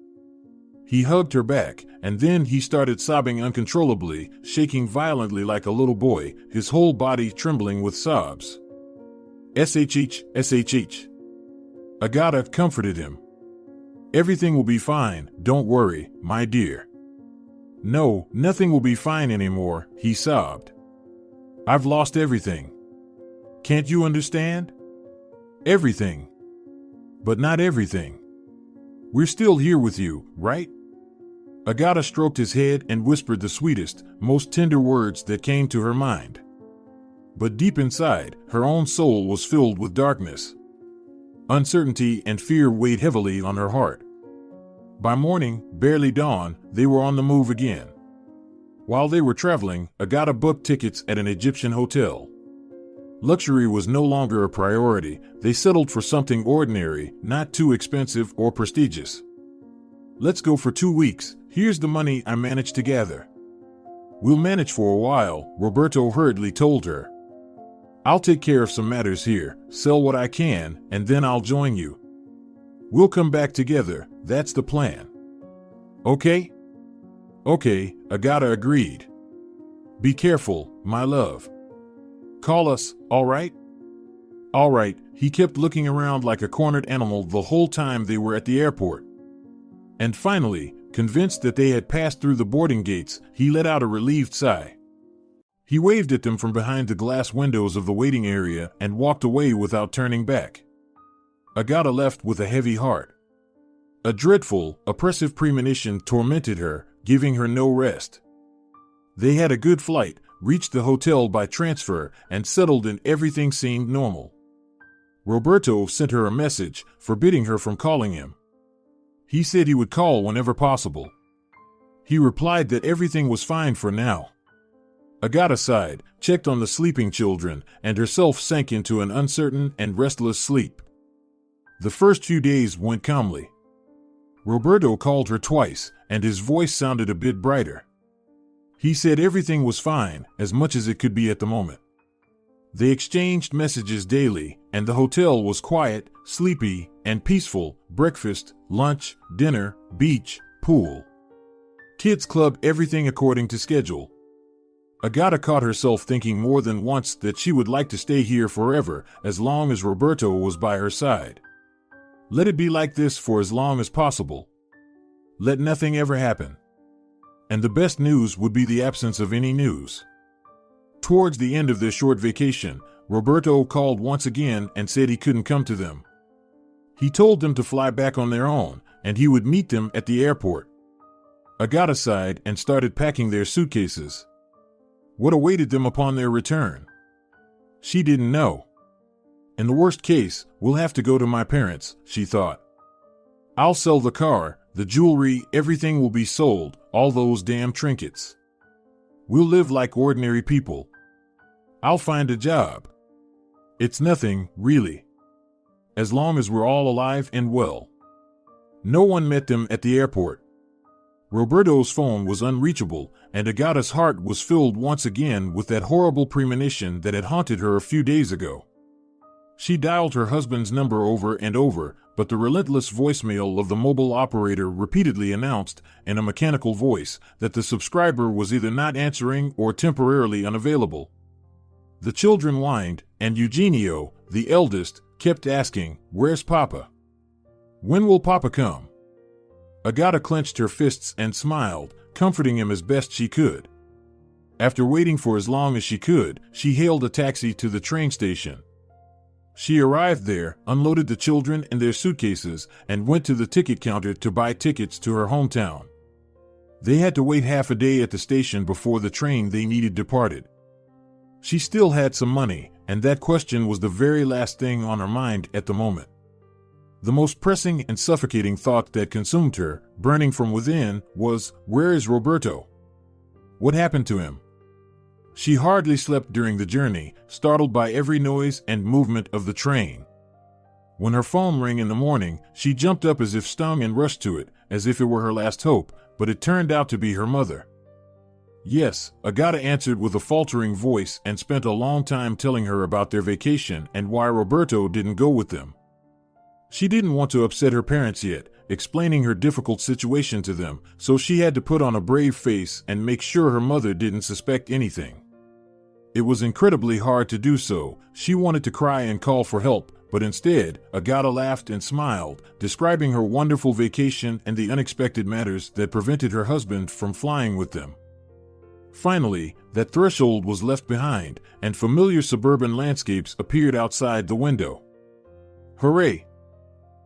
He hugged her back, and then he started sobbing uncontrollably, shaking violently like a little boy, his whole body trembling with sobs. "SHH, SHH." Agata comforted him. "Everything will be fine, don't worry, my dear." "No, nothing will be fine anymore," he sobbed. "I've lost everything. Can't you understand? Everything. But not everything. We're still here with you, right?" Agata stroked his head and whispered the sweetest, most tender words that came to her mind. But deep inside, her own soul was filled with darkness. Uncertainty and fear weighed heavily on her heart. By morning, barely dawn, they were on the move again. While they were traveling, Agata booked tickets at an Egyptian hotel. Luxury was no longer a priority. They settled for something ordinary, not too expensive or prestigious. "Let's go for 2 weeks. Here's the money I managed to gather." "We'll manage for a while," Roberto hurriedly told her. "I'll take care of some matters here, sell what I can, and then I'll join you. We'll come back together, that's the plan." "Okay?" "Okay," Agata agreed. "Be careful, my love. Call us, all right?" "All right." He kept looking around like a cornered animal the whole time they were at the airport. And finally, convinced that they had passed through the boarding gates, he let out a relieved sigh. He waved at them from behind the glass windows of the waiting area and walked away without turning back. Agata left with a heavy heart. A dreadful, oppressive premonition tormented her, giving her no rest. They had a good flight, reached the hotel by transfer, and settled in. Everything seemed normal. Roberto sent her a message, forbidding her from calling him. He said he would call whenever possible. He replied that everything was fine for now. Agata sighed, checked on the sleeping children, and herself sank into an uncertain and restless sleep. The first few days went calmly. Roberto called her twice, and his voice sounded a bit brighter. He said everything was fine, as much as it could be at the moment. They exchanged messages daily, and the hotel was quiet, sleepy, and peaceful. Breakfast, lunch, dinner, beach, pool. Kids club, everything according to schedule. Agata caught herself thinking more than once that she would like to stay here forever, as long as Roberto was by her side. Let it be like this for as long as possible. Let nothing ever happen. And the best news would be the absence of any news. Towards the end of their short vacation, Roberto called once again and said he couldn't come to them. He told them to fly back on their own, and he would meet them at the airport. Agata sighed and started packing their suitcases. What awaited them upon their return? She didn't know. In the worst case, we'll have to go to my parents, she thought. I'll sell the car, the jewelry, everything will be sold, all those damn trinkets. We'll live like ordinary people. I'll find a job. It's nothing, really. As long as we're all alive and well. No one met them at the airport. Roberto's phone was unreachable, and Agata's heart was filled once again with that horrible premonition that had haunted her a few days ago. She dialed her husband's number over and over, but the relentless voicemail of the mobile operator repeatedly announced, in a mechanical voice, that the subscriber was either not answering or temporarily unavailable. The children whined, and Eugenio, the eldest, kept asking, "Where's Papa? When will Papa come?" Agata clenched her fists and smiled, comforting him as best she could. After waiting for as long as she could, she hailed a taxi to the train station. She arrived there, unloaded the children and their suitcases, and went to the ticket counter to buy tickets to her hometown. They had to wait half a day at the station before the train they needed departed. She still had some money, and that question was the very last thing on her mind at the moment. The most pressing and suffocating thought that consumed her, burning from within, was, where is Roberto? What happened to him? She hardly slept during the journey, startled by every noise and movement of the train. When her phone rang in the morning, she jumped up as if stung and rushed to it, as if it were her last hope, but it turned out to be her mother. Yes, Agata answered with a faltering voice and spent a long time telling her about their vacation and why Roberto didn't go with them. She didn't want to upset her parents yet, explaining her difficult situation to them, so she had to put on a brave face and make sure her mother didn't suspect anything. It was incredibly hard to do so. She wanted to cry and call for help, but instead, Agata laughed and smiled, describing her wonderful vacation and the unexpected matters that prevented her husband from flying with them. Finally, that threshold was left behind, and familiar suburban landscapes appeared outside the window. Hooray!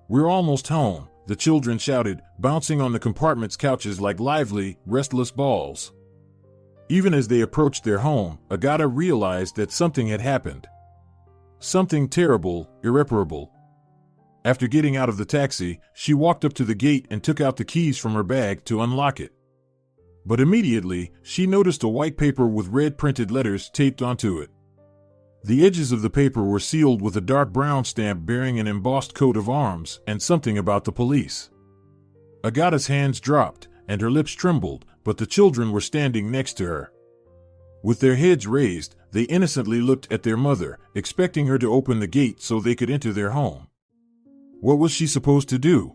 We're almost home, the children shouted, bouncing on the compartment's couches like lively, restless balls. Even as they approached their home, Agata realized that something had happened. Something terrible, irreparable. After getting out of the taxi, she walked up to the gate and took out the keys from her bag to unlock it. But immediately, she noticed a white paper with red printed letters taped onto it. The edges of the paper were sealed with a dark brown stamp bearing an embossed coat of arms and something about the police. Agata's hands dropped, and her lips trembled, but the children were standing next to her. With their heads raised, they innocently looked at their mother, expecting her to open the gate so they could enter their home. What was she supposed to do?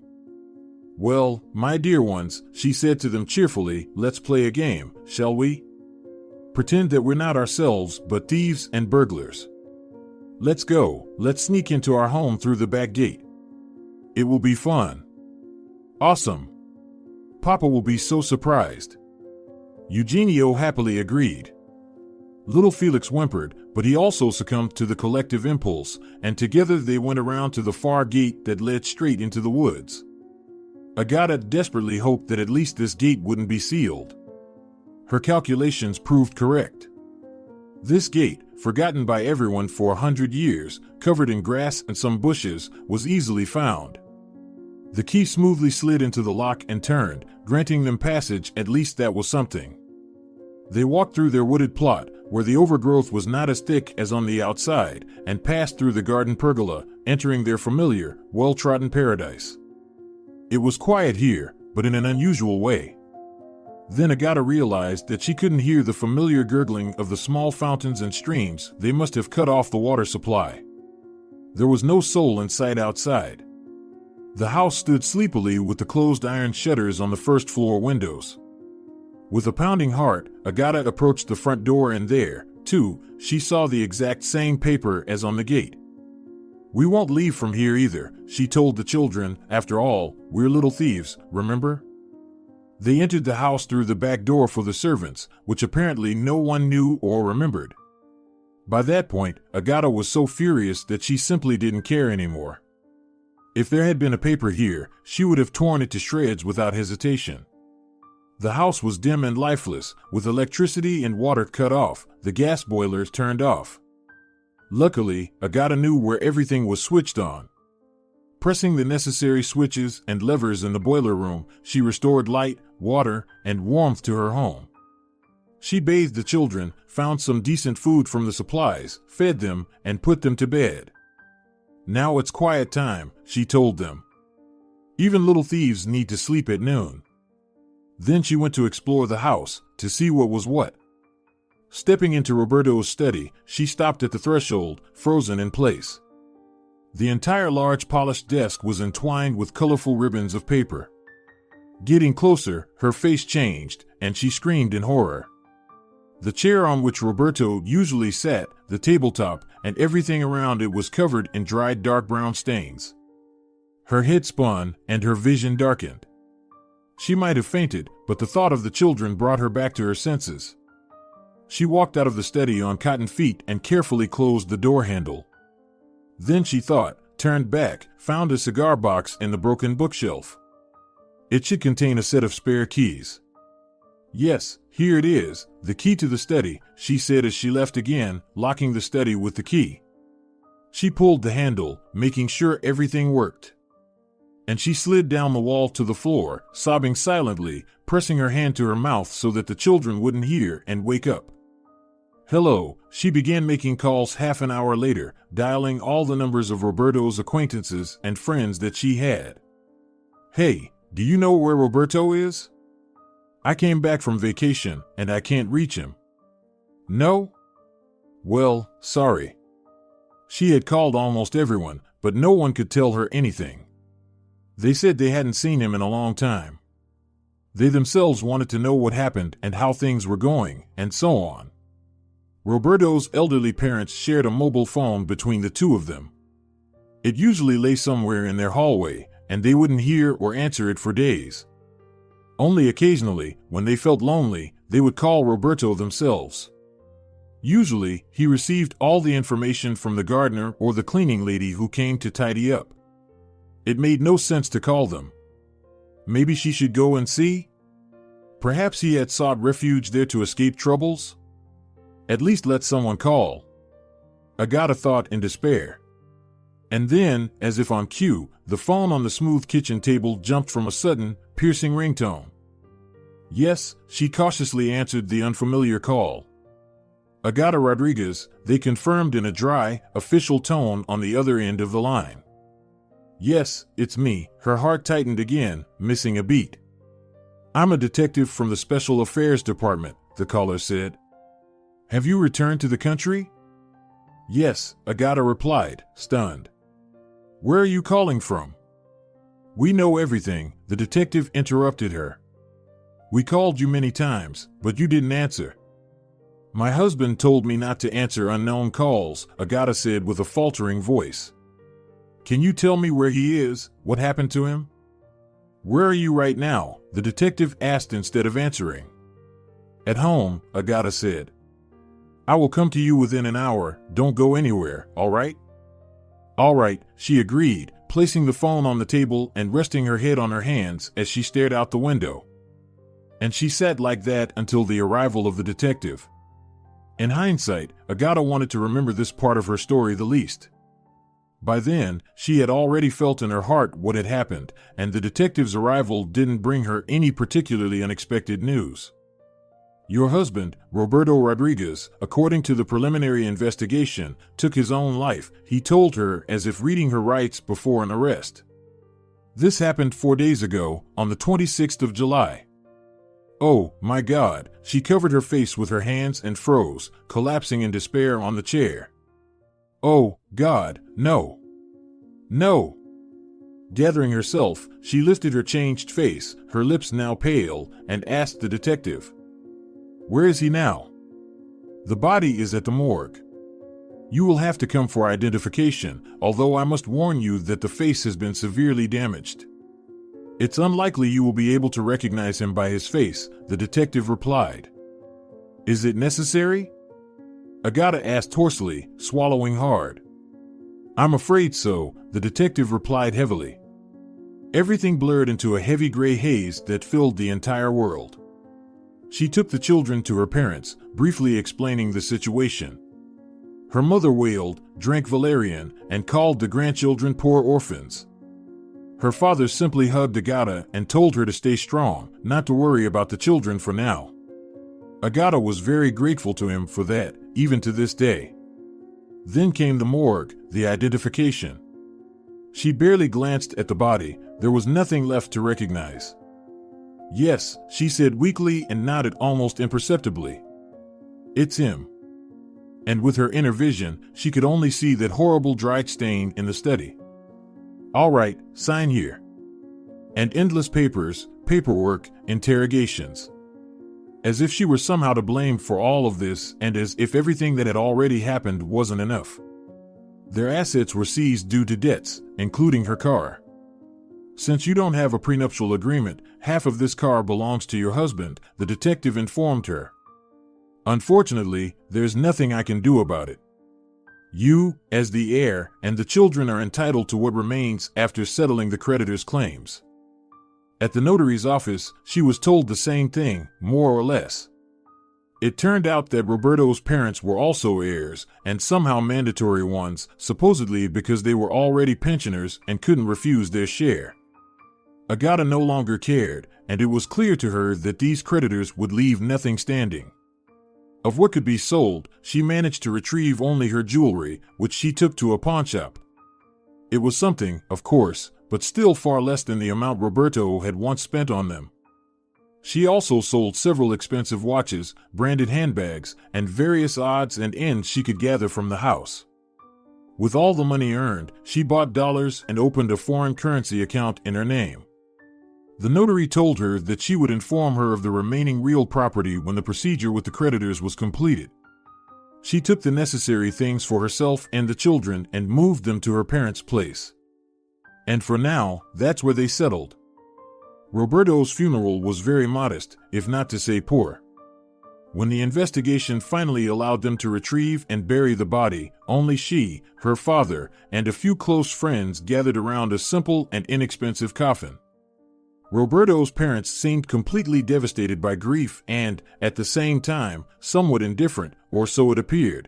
Well, my dear ones, she said to them cheerfully, let's play a game, shall we? Pretend that we're not ourselves, but thieves and burglars. Let's go, let's sneak into our home through the back gate. It will be fun. Awesome. Papa will be so surprised. Eugenio happily agreed. Little Felix whimpered, but he also succumbed to the collective impulse, and together they went around to the far gate that led straight into the woods. Agata desperately hoped that at least this gate wouldn't be sealed. Her calculations proved correct. This gate, forgotten by everyone for 100 years, covered in grass and some bushes, was easily found. The key smoothly slid into the lock and turned, granting them passage. At least that was something. They walked through their wooded plot, where the overgrowth was not as thick as on the outside, and passed through the garden pergola, entering their familiar, well-trodden paradise. It was quiet here, but in an unusual way. Then Agata realized that she couldn't hear the familiar gurgling of the small fountains and streams. They must have cut off the water supply. There was no soul in sight outside. The house stood sleepily with the closed iron shutters on the first-floor windows. With a pounding heart, Agata approached the front door, and there, too, she saw the exact same paper as on the gate. "We won't leave from here either," she told the children. "After all, we're little thieves, remember?" They entered the house through the back door for the servants, which apparently no one knew or remembered. By that point, Agata was so furious that she simply didn't care anymore. If there had been a paper here, she would have torn it to shreds without hesitation. The house was dim and lifeless, with electricity and water cut off, the gas boilers turned off. Luckily, Agata knew where everything was switched on. Pressing the necessary switches and levers in the boiler room, she restored light, water, and warmth to her home. She bathed the children, found some decent food from the supplies, fed them, and put them to bed. "Now it's quiet time," she told them. "Even little thieves need to sleep at noon." Then she went to explore the house, to see what was what. Stepping into Roberto's study, she stopped at the threshold, frozen in place. The entire large polished desk was entwined with colorful ribbons of paper. Getting closer, her face changed, and she screamed in horror. The chair on which Roberto usually sat, the tabletop, and everything around it was covered in dried dark brown stains. Her head spun, and her vision darkened. She might have fainted, but the thought of the children brought her back to her senses. She walked out of the study on cotton feet and carefully closed the door handle. Then she thought, turned back, found a cigar box in the broken bookshelf. It should contain a set of spare keys. "Yes, here it is, the key to the study," she said as she left again, locking the study with the key. She pulled the handle, making sure everything worked. And she slid down the wall to the floor, sobbing silently, pressing her hand to her mouth so that the children wouldn't hear and wake up. "Hello," she began making calls half an hour later, dialing all the numbers of Roberto's acquaintances and friends that she had. "Hey, do you know where Roberto is? I came back from vacation, and I can't reach him." "No? Well, sorry." She had called almost everyone, but no one could tell her anything. They said they hadn't seen him in a long time. They themselves wanted to know what happened and how things were going, and so on. Roberto's elderly parents shared a mobile phone between the two of them. It usually lay somewhere in their hallway, and they wouldn't hear or answer it for days. Only occasionally, when they felt lonely, they would call Roberto themselves. Usually, he received all the information from the gardener or the cleaning lady who came to tidy up. It made no sense to call them. Maybe she should go and see? Perhaps he had sought refuge there to escape troubles? At least let someone call. Agata thought in despair. And then, as if on cue, the phone on the smooth kitchen table jumped from a sudden, piercing ringtone. Yes, she cautiously answered the unfamiliar call. Agata Rodriguez, they confirmed in a dry, official tone on the other end of the line. Yes, it's me. Her heart tightened again, missing a beat. I'm a detective from the Special Affairs Department, the caller said. Have you returned to the country? Yes, Agata replied, stunned. Where are you calling from? We know everything, the detective interrupted her. We called you many times, but you didn't answer. My husband told me not to answer unknown calls, Agata said with a faltering voice. Can you tell me where he is? What happened to him? Where are you right now? The detective asked instead of answering. At home, Agata said. I will come to you within an hour. Don't go anywhere, all right? All right, she agreed, placing the phone on the table and resting her head on her hands as she stared out the window. And she sat like that until the arrival of the detective. In hindsight, Agata wanted to remember this part of her story the least. By then, she had already felt in her heart what had happened, and the detective's arrival didn't bring her any particularly unexpected news. Your husband, Roberto Rodriguez, according to the preliminary investigation, took his own life, he told her as if reading her rights before an arrest. This happened 4 days ago, on the 26th of July. Oh, my God, she covered her face with her hands and froze, collapsing in despair on the chair. Oh, God, no. No. Gathering herself, she lifted her changed face, her lips now pale, and asked the detective, "Where is he now?" "The body is at the morgue. You will have to come for identification, although I must warn you that the face has been severely damaged." "It's unlikely you will be able to recognize him by his face," the detective replied. "Is it necessary?" Agata asked hoarsely, swallowing hard. "I'm afraid so," the detective replied heavily. Everything blurred into a heavy gray haze that filled the entire world. She took the children to her parents, briefly explaining the situation. Her mother wailed, drank valerian, and called the grandchildren poor orphans. Her father simply hugged Agata and told her to stay strong, not to worry about the children for now. Agata was very grateful to him for that, even to this day. Then came the morgue, the identification. She barely glanced at the body, there was nothing left to recognize. "Yes," she said weakly and nodded almost imperceptibly. "It's him." And with her inner vision, she could only see that horrible dried stain in the study. "All right, sign here." And endless papers, paperwork, interrogations. As if she were somehow to blame for all of this, and as if everything that had already happened wasn't enough. Their assets were seized due to debts, including her car. "Since you don't have a prenuptial agreement, half of this car belongs to your husband," the detective informed her. "Unfortunately, there's nothing I can do about it. You, as the heir, and the children are entitled to what remains after settling the creditor's claims." At the notary's office, she was told the same thing, more or less. It turned out that Roberto's parents were also heirs, and somehow mandatory ones, supposedly because they were already pensioners and couldn't refuse their share. Agata no longer cared, and it was clear to her that these creditors would leave nothing standing. Of what could be sold, she managed to retrieve only her jewelry, which she took to a pawnshop. It was something, of course, but still far less than the amount Roberto had once spent on them. She also sold several expensive watches, branded handbags, and various odds and ends she could gather from the house. With all the money earned, she bought dollars and opened a foreign currency account in her name. The notary told her that she would inform her of the remaining real property when the procedure with the creditors was completed. She took the necessary things for herself and the children and moved them to her parents' place. And for now, that's where they settled. Roberto's funeral was very modest, if not to say poor. When the investigation finally allowed them to retrieve and bury the body, only she, her father, and a few close friends gathered around a simple and inexpensive coffin. Roberto's parents seemed completely devastated by grief and, at the same time, somewhat indifferent, or so it appeared.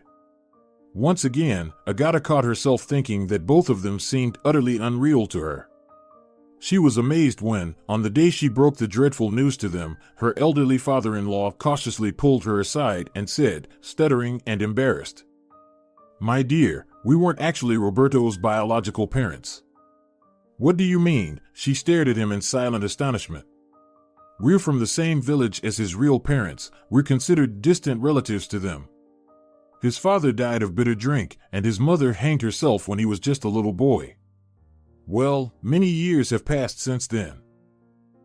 Once again, Agata caught herself thinking that both of them seemed utterly unreal to her. She was amazed when, on the day she broke the dreadful news to them, her elderly father-in-law cautiously pulled her aside and said, stuttering and embarrassed, "My dear, we weren't actually Roberto's biological parents." "What do you mean?" She stared at him in silent astonishment. "We're from the same village as his real parents. We're considered distant relatives to them. His father died of bitter drink, and his mother hanged herself when he was just a little boy. Well, many years have passed since then.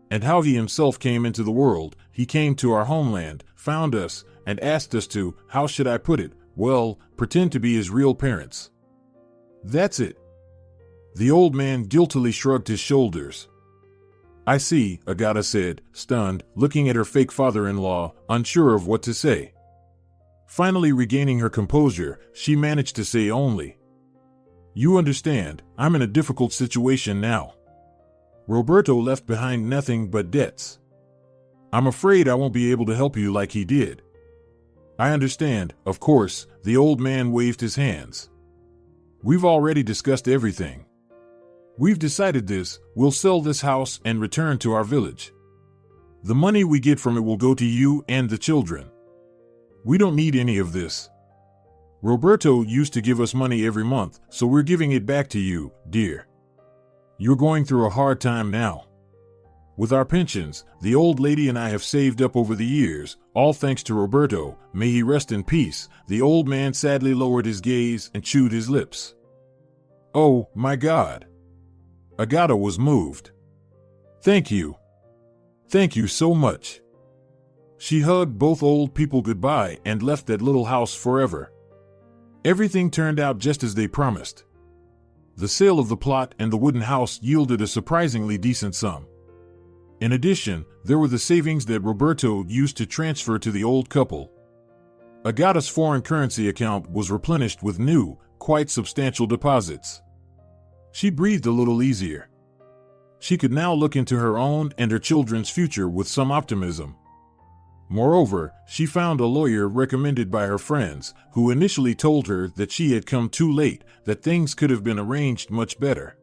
And how he himself came into the world, he came to our homeland, found us, and asked us to, how should I put it, well, pretend to be his real parents. That's it." The old man guiltily shrugged his shoulders. "I see," Agata said, stunned, looking at her fake father-in-law, unsure of what to say. Finally regaining her composure, she managed to say only, "You understand, I'm in a difficult situation now. Roberto left behind nothing but debts. I'm afraid I won't be able to help you like he did." "I understand, of course," the old man waved his hands. "We've already discussed everything. We've decided this, we'll sell this house and return to our village. The money we get from it will go to you and the children. We don't need any of this. Roberto used to give us money every month, so we're giving it back to you, dear. You're going through a hard time now. With our pensions, the old lady and I have saved up over the years, all thanks to Roberto, may he rest in peace. The old man sadly lowered his gaze and chewed his lips. Oh, my God. Agata was moved. Thank you. Thank you so much. She hugged both old people goodbye and left that little house forever. Everything turned out just as they promised. The sale of the plot and the wooden house yielded a surprisingly decent sum. In addition, there were the savings that Roberto used to transfer to the old couple. Agata's foreign currency account was replenished with new, quite substantial deposits. She breathed a little easier. She could now look into her own and her children's future with some optimism. Moreover, she found a lawyer recommended by her friends, who initially told her that she had come too late, that things could have been arranged much better.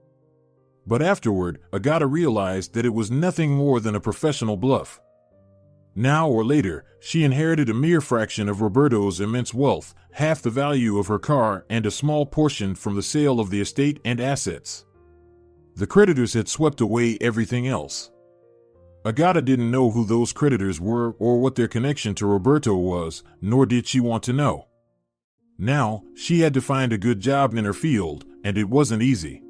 But afterward, Agata realized that it was nothing more than a professional bluff. Now or later, she inherited a mere fraction of Roberto's immense wealth, half the value of her car and a small portion from the sale of the estate and assets. The creditors had swept away everything else. Agata didn't know who those creditors were or what their connection to Roberto was, nor did she want to know. Now, she had to find a good job in her field, and it wasn't easy.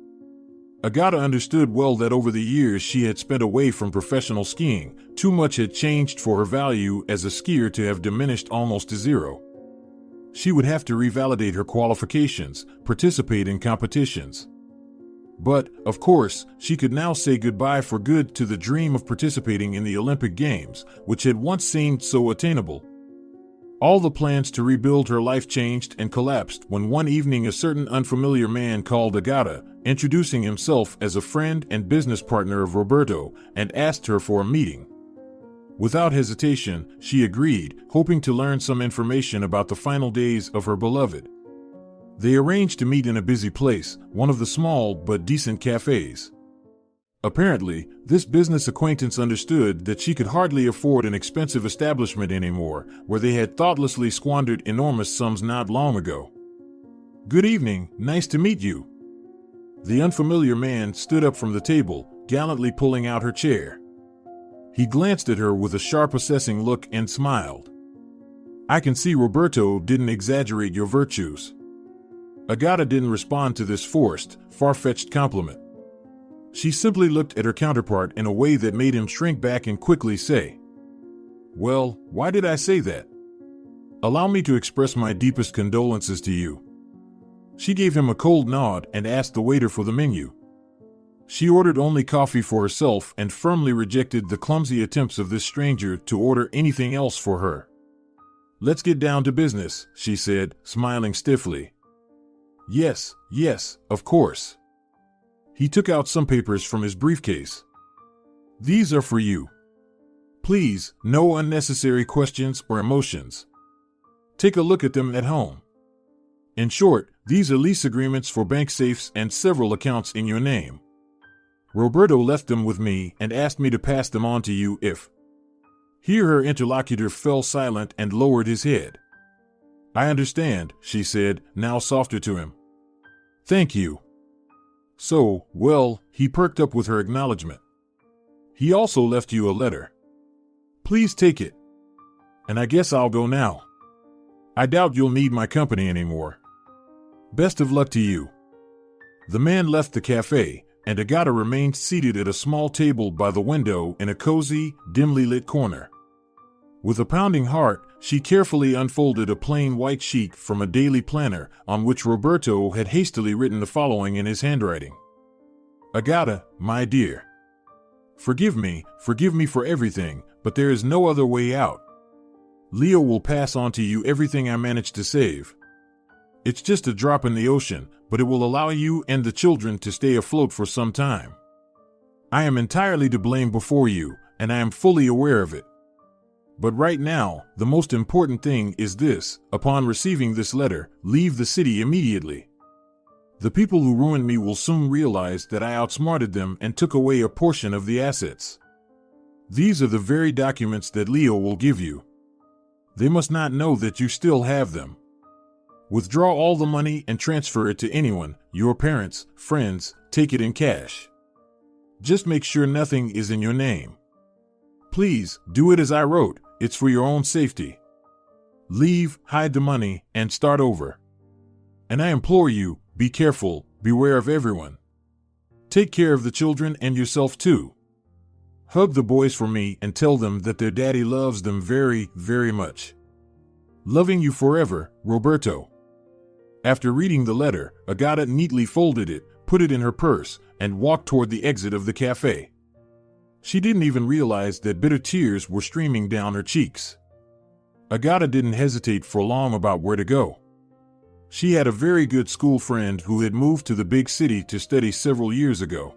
Agata understood well that over the years she had spent away from professional skiing, too much had changed for her value as a skier to have diminished almost to zero. She would have to revalidate her qualifications, participate in competitions. But, of course, she could now say goodbye for good to the dream of participating in the Olympic Games, which had once seemed so attainable. All the plans to rebuild her life changed and collapsed when one evening a certain unfamiliar man called Agata, introducing himself as a friend and business partner of Roberto, and asked her for a meeting. Without hesitation, she agreed, hoping to learn some information about the final days of her beloved. They arranged to meet in a busy place, one of the small but decent cafes. Apparently, this business acquaintance understood that she could hardly afford an expensive establishment anymore, where they had thoughtlessly squandered enormous sums not long ago. "Good evening, nice to meet you." The unfamiliar man stood up from the table, gallantly pulling out her chair. He glanced at her with a sharp assessing look and smiled. "I can see Roberto didn't exaggerate your virtues." Agata didn't respond to this forced, far-fetched compliment. She simply looked at her counterpart in a way that made him shrink back and quickly say, "Well, why did I say that? Allow me to express my deepest condolences to you." She gave him a cold nod and asked the waiter for the menu. She ordered only coffee for herself and firmly rejected the clumsy attempts of this stranger to order anything else for her. "Let's get down to business," she said, smiling stiffly. Yes, of course." He took out some papers from his briefcase. "These are for you. Please, no unnecessary questions or emotions. Take a look at them at home. In short, these are lease agreements for bank safes and several accounts in your name. Roberto left them with me and asked me to pass them on to you if—" Here her interlocutor fell silent and lowered his head. "I understand," she said, now softer to him. "Thank you." "So, well," he perked up with her acknowledgement. "He also left you a letter. Please take it. And I guess I'll go now. I doubt you'll need my company anymore. Best of luck to you." The man left the cafe, and Agata remained seated at a small table by the window in a cozy, dimly lit corner. With a pounding heart, she carefully unfolded a plain white sheet from a daily planner on which Roberto had hastily written the following in his handwriting. "Agata, my dear. Forgive me for everything, but there is no other way out. Leo will pass on to you everything I managed to save. It's just a drop in the ocean, but it will allow you and the children to stay afloat for some time. I am entirely to blame before you, and I am fully aware of it. But right now, the most important thing is this: upon receiving this letter, leave the city immediately. The people who ruined me will soon realize that I outsmarted them and took away a portion of the assets. These are the very documents that Leo will give you. They must not know that you still have them. Withdraw all the money and transfer it to anyone, your parents, friends, take it in cash. Just make sure nothing is in your name. Please, do it as I wrote, it's for your own safety. Leave, hide the money, and start over. And I implore you, be careful, beware of everyone. Take care of the children and yourself too. Hug the boys for me and tell them that their daddy loves them very, very much. Loving you forever, Roberto. After reading the letter, Agata neatly folded it, put it in her purse, and walked toward the exit of the cafe. She didn't even realize that bitter tears were streaming down her cheeks. Agata didn't hesitate for long about where to go. She had a very good school friend who had moved to the big city to study several years ago.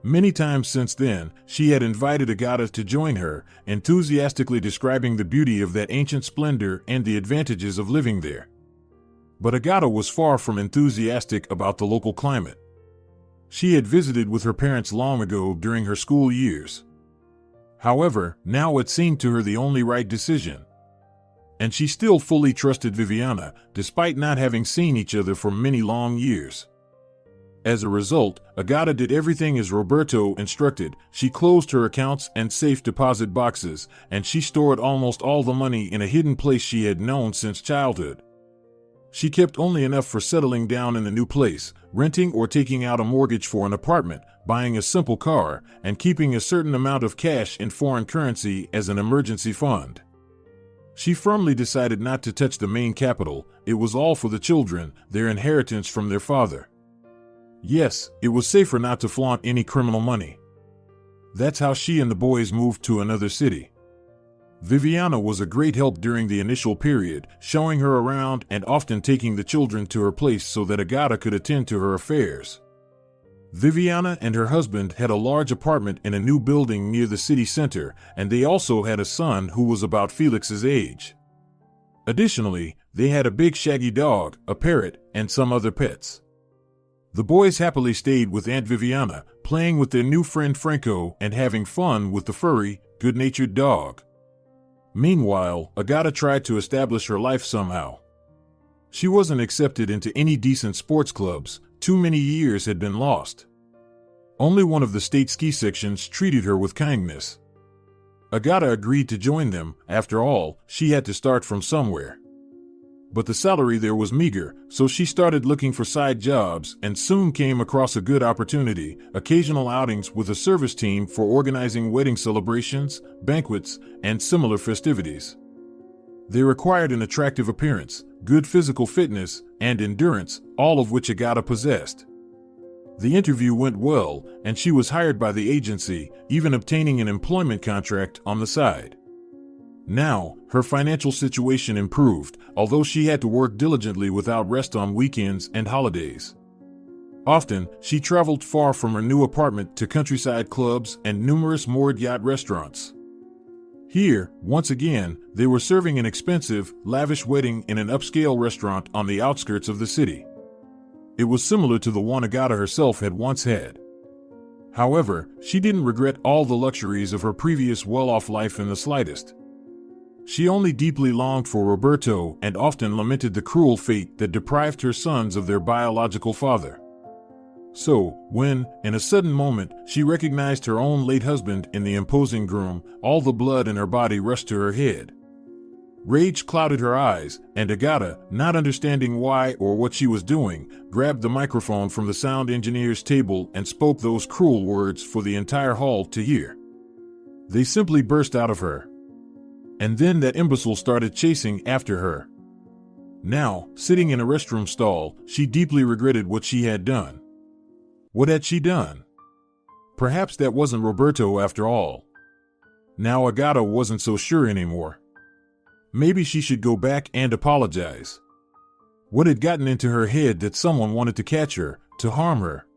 Many times since then, she had invited Agata to join her, enthusiastically describing the beauty of that ancient splendor and the advantages of living there. But Agata was far from enthusiastic about the local climate. She had visited with her parents long ago during her school years. However, now it seemed to her the only right decision. And she still fully trusted Viviana, despite not having seen each other for many long years. As a result, Agata did everything as Roberto instructed. She closed her accounts and safe deposit boxes, and she stored almost all the money in a hidden place she had known since childhood. She kept only enough for settling down in the new place, renting or taking out a mortgage for an apartment, buying a simple car, and keeping a certain amount of cash in foreign currency as an emergency fund. She firmly decided not to touch the main capital. It was all for the children, their inheritance from their father. Yes, it was safer not to flaunt any criminal money. That's how she and the boys moved to another city. Viviana was a great help during the initial period, showing her around and often taking the children to her place so that Agata could attend to her affairs. Viviana and her husband had a large apartment in a new building near the city center, and they also had a son who was about Felix's age. Additionally, they had a big shaggy dog, a parrot, and some other pets. The boys happily stayed with Aunt Viviana, playing with their new friend Franco and having fun with the furry, good-natured dog. Meanwhile, Agata tried to establish her life somehow. She wasn't accepted into any decent sports clubs. Too many years had been lost. Only one of the state ski sections treated her with kindness. Agata agreed to join them. After all, she had to start from somewhere. But the salary there was meager, so she started looking for side jobs and soon came across a good opportunity: occasional outings with a service team for organizing wedding celebrations, banquets, and similar festivities. They required an attractive appearance, good physical fitness, and endurance, all of which Agata possessed. The interview went well, and she was hired by the agency, even obtaining an employment contract on the side. Now, her financial situation improved, although she had to work diligently without rest on weekends and holidays. Often, she traveled far from her new apartment to countryside clubs and numerous moored yacht restaurants. Here, once again, they were serving an expensive, lavish wedding in an upscale restaurant on the outskirts of the city. It was similar to the one Agata herself had once had. However, she didn't regret all the luxuries of her previous well-off life in the slightest. She only deeply longed for Roberto and often lamented the cruel fate that deprived her sons of their biological father. So, when, in a sudden moment, she recognized her own late husband in the imposing groom, all the blood in her body rushed to her head. Rage clouded her eyes, and Agata, not understanding why or what she was doing, grabbed the microphone from the sound engineer's table and spoke those cruel words for the entire hall to hear. They simply burst out of her. And then that imbecile started chasing after her. Now, sitting in a restroom stall, she deeply regretted what she had done. What had she done? Perhaps that wasn't Roberto after all. Now Agata wasn't so sure anymore. Maybe she should go back and apologize. What had gotten into her head that someone wanted to catch her, to harm her?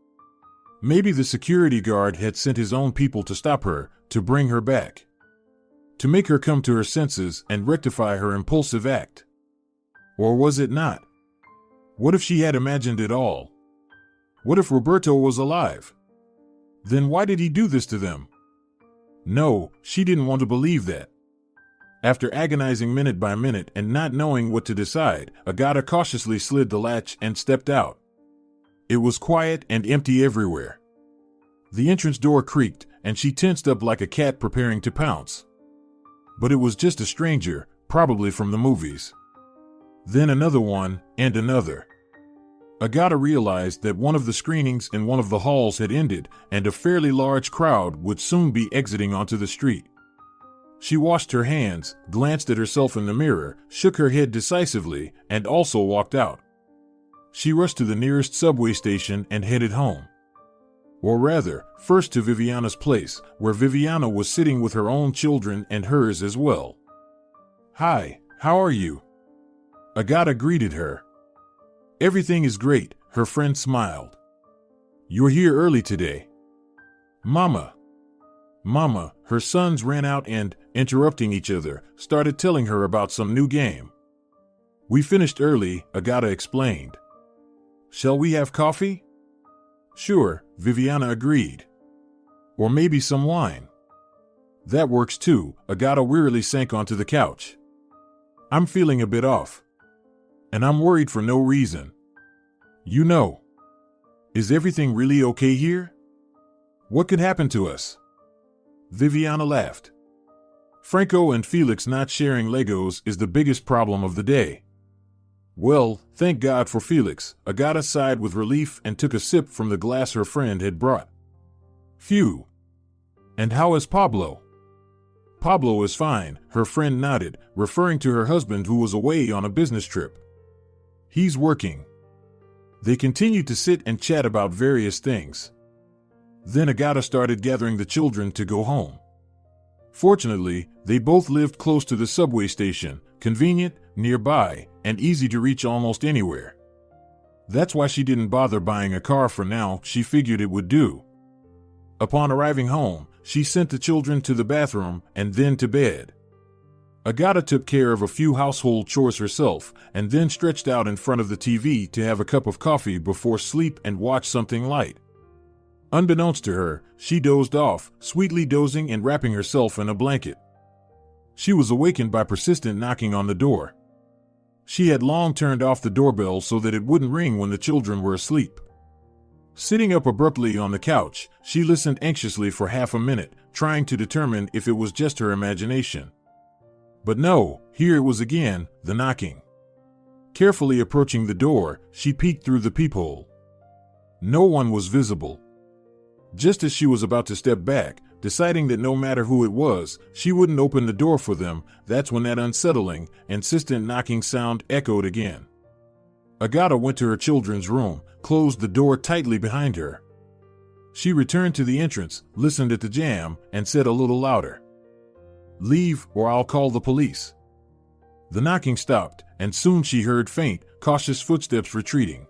Maybe the security guard had sent his own people to stop her, to bring her back. To make her come to her senses and rectify her impulsive act. Or was it not? What if she had imagined it all? What if Roberto was alive? Then why did he do this to them? No, she didn't want to believe that. After agonizing minute by minute and not knowing what to decide, Agata cautiously slid the latch and stepped out. It was quiet and empty everywhere. The entrance door creaked, and she tensed up like a cat preparing to pounce. But it was just a stranger, probably from the movies. Then another one, and another. Agata realized that one of the screenings in one of the halls had ended, and a fairly large crowd would soon be exiting onto the street. She washed her hands, glanced at herself in the mirror, shook her head decisively, and also walked out. She rushed to the nearest subway station and headed home. Or rather, first to Viviana's place, where Viviana was sitting with her own children and hers as well. "Hi, how are you?" Agata greeted her. "Everything is great," her friend smiled. "You're here early today." Mama, her sons ran out and, interrupting each other, started telling her about some new game. "We finished early," Agata explained. "Shall we have coffee?" "Sure," Viviana agreed. "Or maybe some wine." "That works too," Agata wearily sank onto the couch. "I'm feeling a bit off. And I'm worried for no reason. You know. Is everything really okay here? What could happen to us?" Viviana laughed. "Franco and Felix not sharing Legos is the biggest problem of the day." "Well, thank God for Felix," Agata sighed with relief and took a sip from the glass her friend had brought. "Phew. And how is Pablo?" "Pablo is fine," her friend nodded, referring to her husband who was away on a business trip. "He's working." They continued to sit and chat about various things. Then Agata started gathering the children to go home. Fortunately, they both lived close to the subway station, convenient, nearby, and easy to reach almost anywhere. That's why she didn't bother buying a car for now, she figured it would do. Upon arriving home, she sent the children to the bathroom and then to bed. Agata took care of a few household chores herself and then stretched out in front of the TV to have a cup of coffee before sleep and watch something light. Unbeknownst to her, she dozed off, sweetly dozing and wrapping herself in a blanket. She was awakened by persistent knocking on the door. She had long turned off the doorbell so that it wouldn't ring when the children were asleep. Sitting up abruptly on the couch, she listened anxiously for half a minute, trying to determine if it was just her imagination. But no, here it was again, the knocking. Carefully approaching the door, she peeked through the peephole. No one was visible. Just as she was about to step back, deciding that no matter who it was, she wouldn't open the door for them, that's when that unsettling, insistent knocking sound echoed again. Agata went to her children's room, closed the door tightly behind her. She returned to the entrance, listened at the jamb, and said a little louder, "Leave, or I'll call the police." The knocking stopped, and soon she heard faint, cautious footsteps retreating.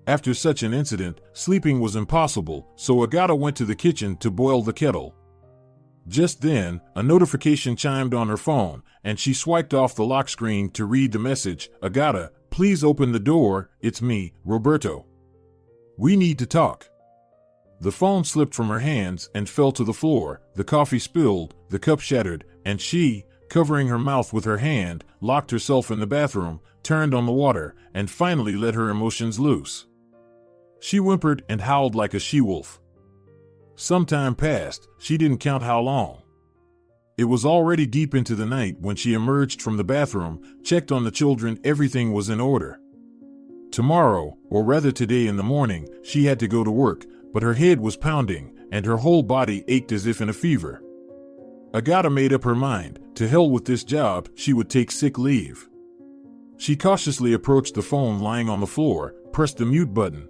After such an incident, sleeping was impossible, so Agata went to the kitchen to boil the kettle. Just then, a notification chimed on her phone, and she swiped off the lock screen to read the message, "Agata, please open the door, it's me, Roberto. We need to talk." The phone slipped from her hands and fell to the floor, the coffee spilled, the cup shattered, and she, covering her mouth with her hand, locked herself in the bathroom, turned on the water, and finally let her emotions loose. She whimpered and howled like a she-wolf. Some time passed, she didn't count how long. It was already deep into the night when she emerged from the bathroom, checked on the children, everything was in order. Tomorrow, or rather today in the morning, she had to go to work, but her head was pounding, and her whole body ached as if in a fever. Agata made up her mind, to hell with this job, she would take sick leave. She cautiously approached the phone lying on the floor, pressed the mute button.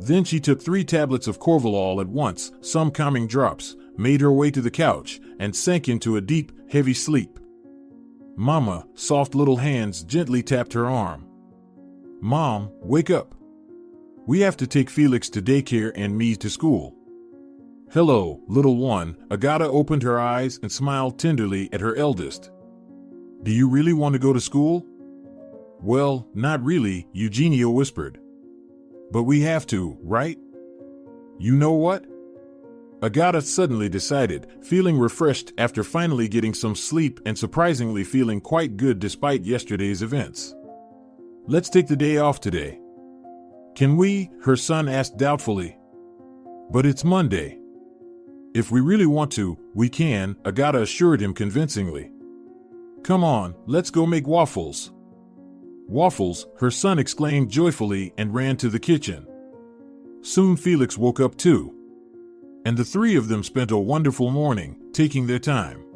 Then she took 3 tablets of Corvalol at once, some calming drops, made her way to the couch, and sank into a deep, heavy sleep. Mama, soft little hands gently tapped her arm. "Mom, wake up. We have to take Felix to daycare and me to school." "Hello, little one." Agata opened her eyes and smiled tenderly at her eldest. "Do you really want to go to school?" "Well, not really," Eugenio whispered. "But we have to, right?" "You know what?" Agata suddenly decided, feeling refreshed after finally getting some sleep and surprisingly feeling quite good despite yesterday's events. "Let's take the day off today." "Can we?" her son asked doubtfully. But it's Monday. If we really want to, we can, Agata assured him convincingly. Come on, let's go make waffles. Waffles, her son exclaimed joyfully and ran to the kitchen. Soon Felix woke up too. And the three of them spent a wonderful morning, taking their time.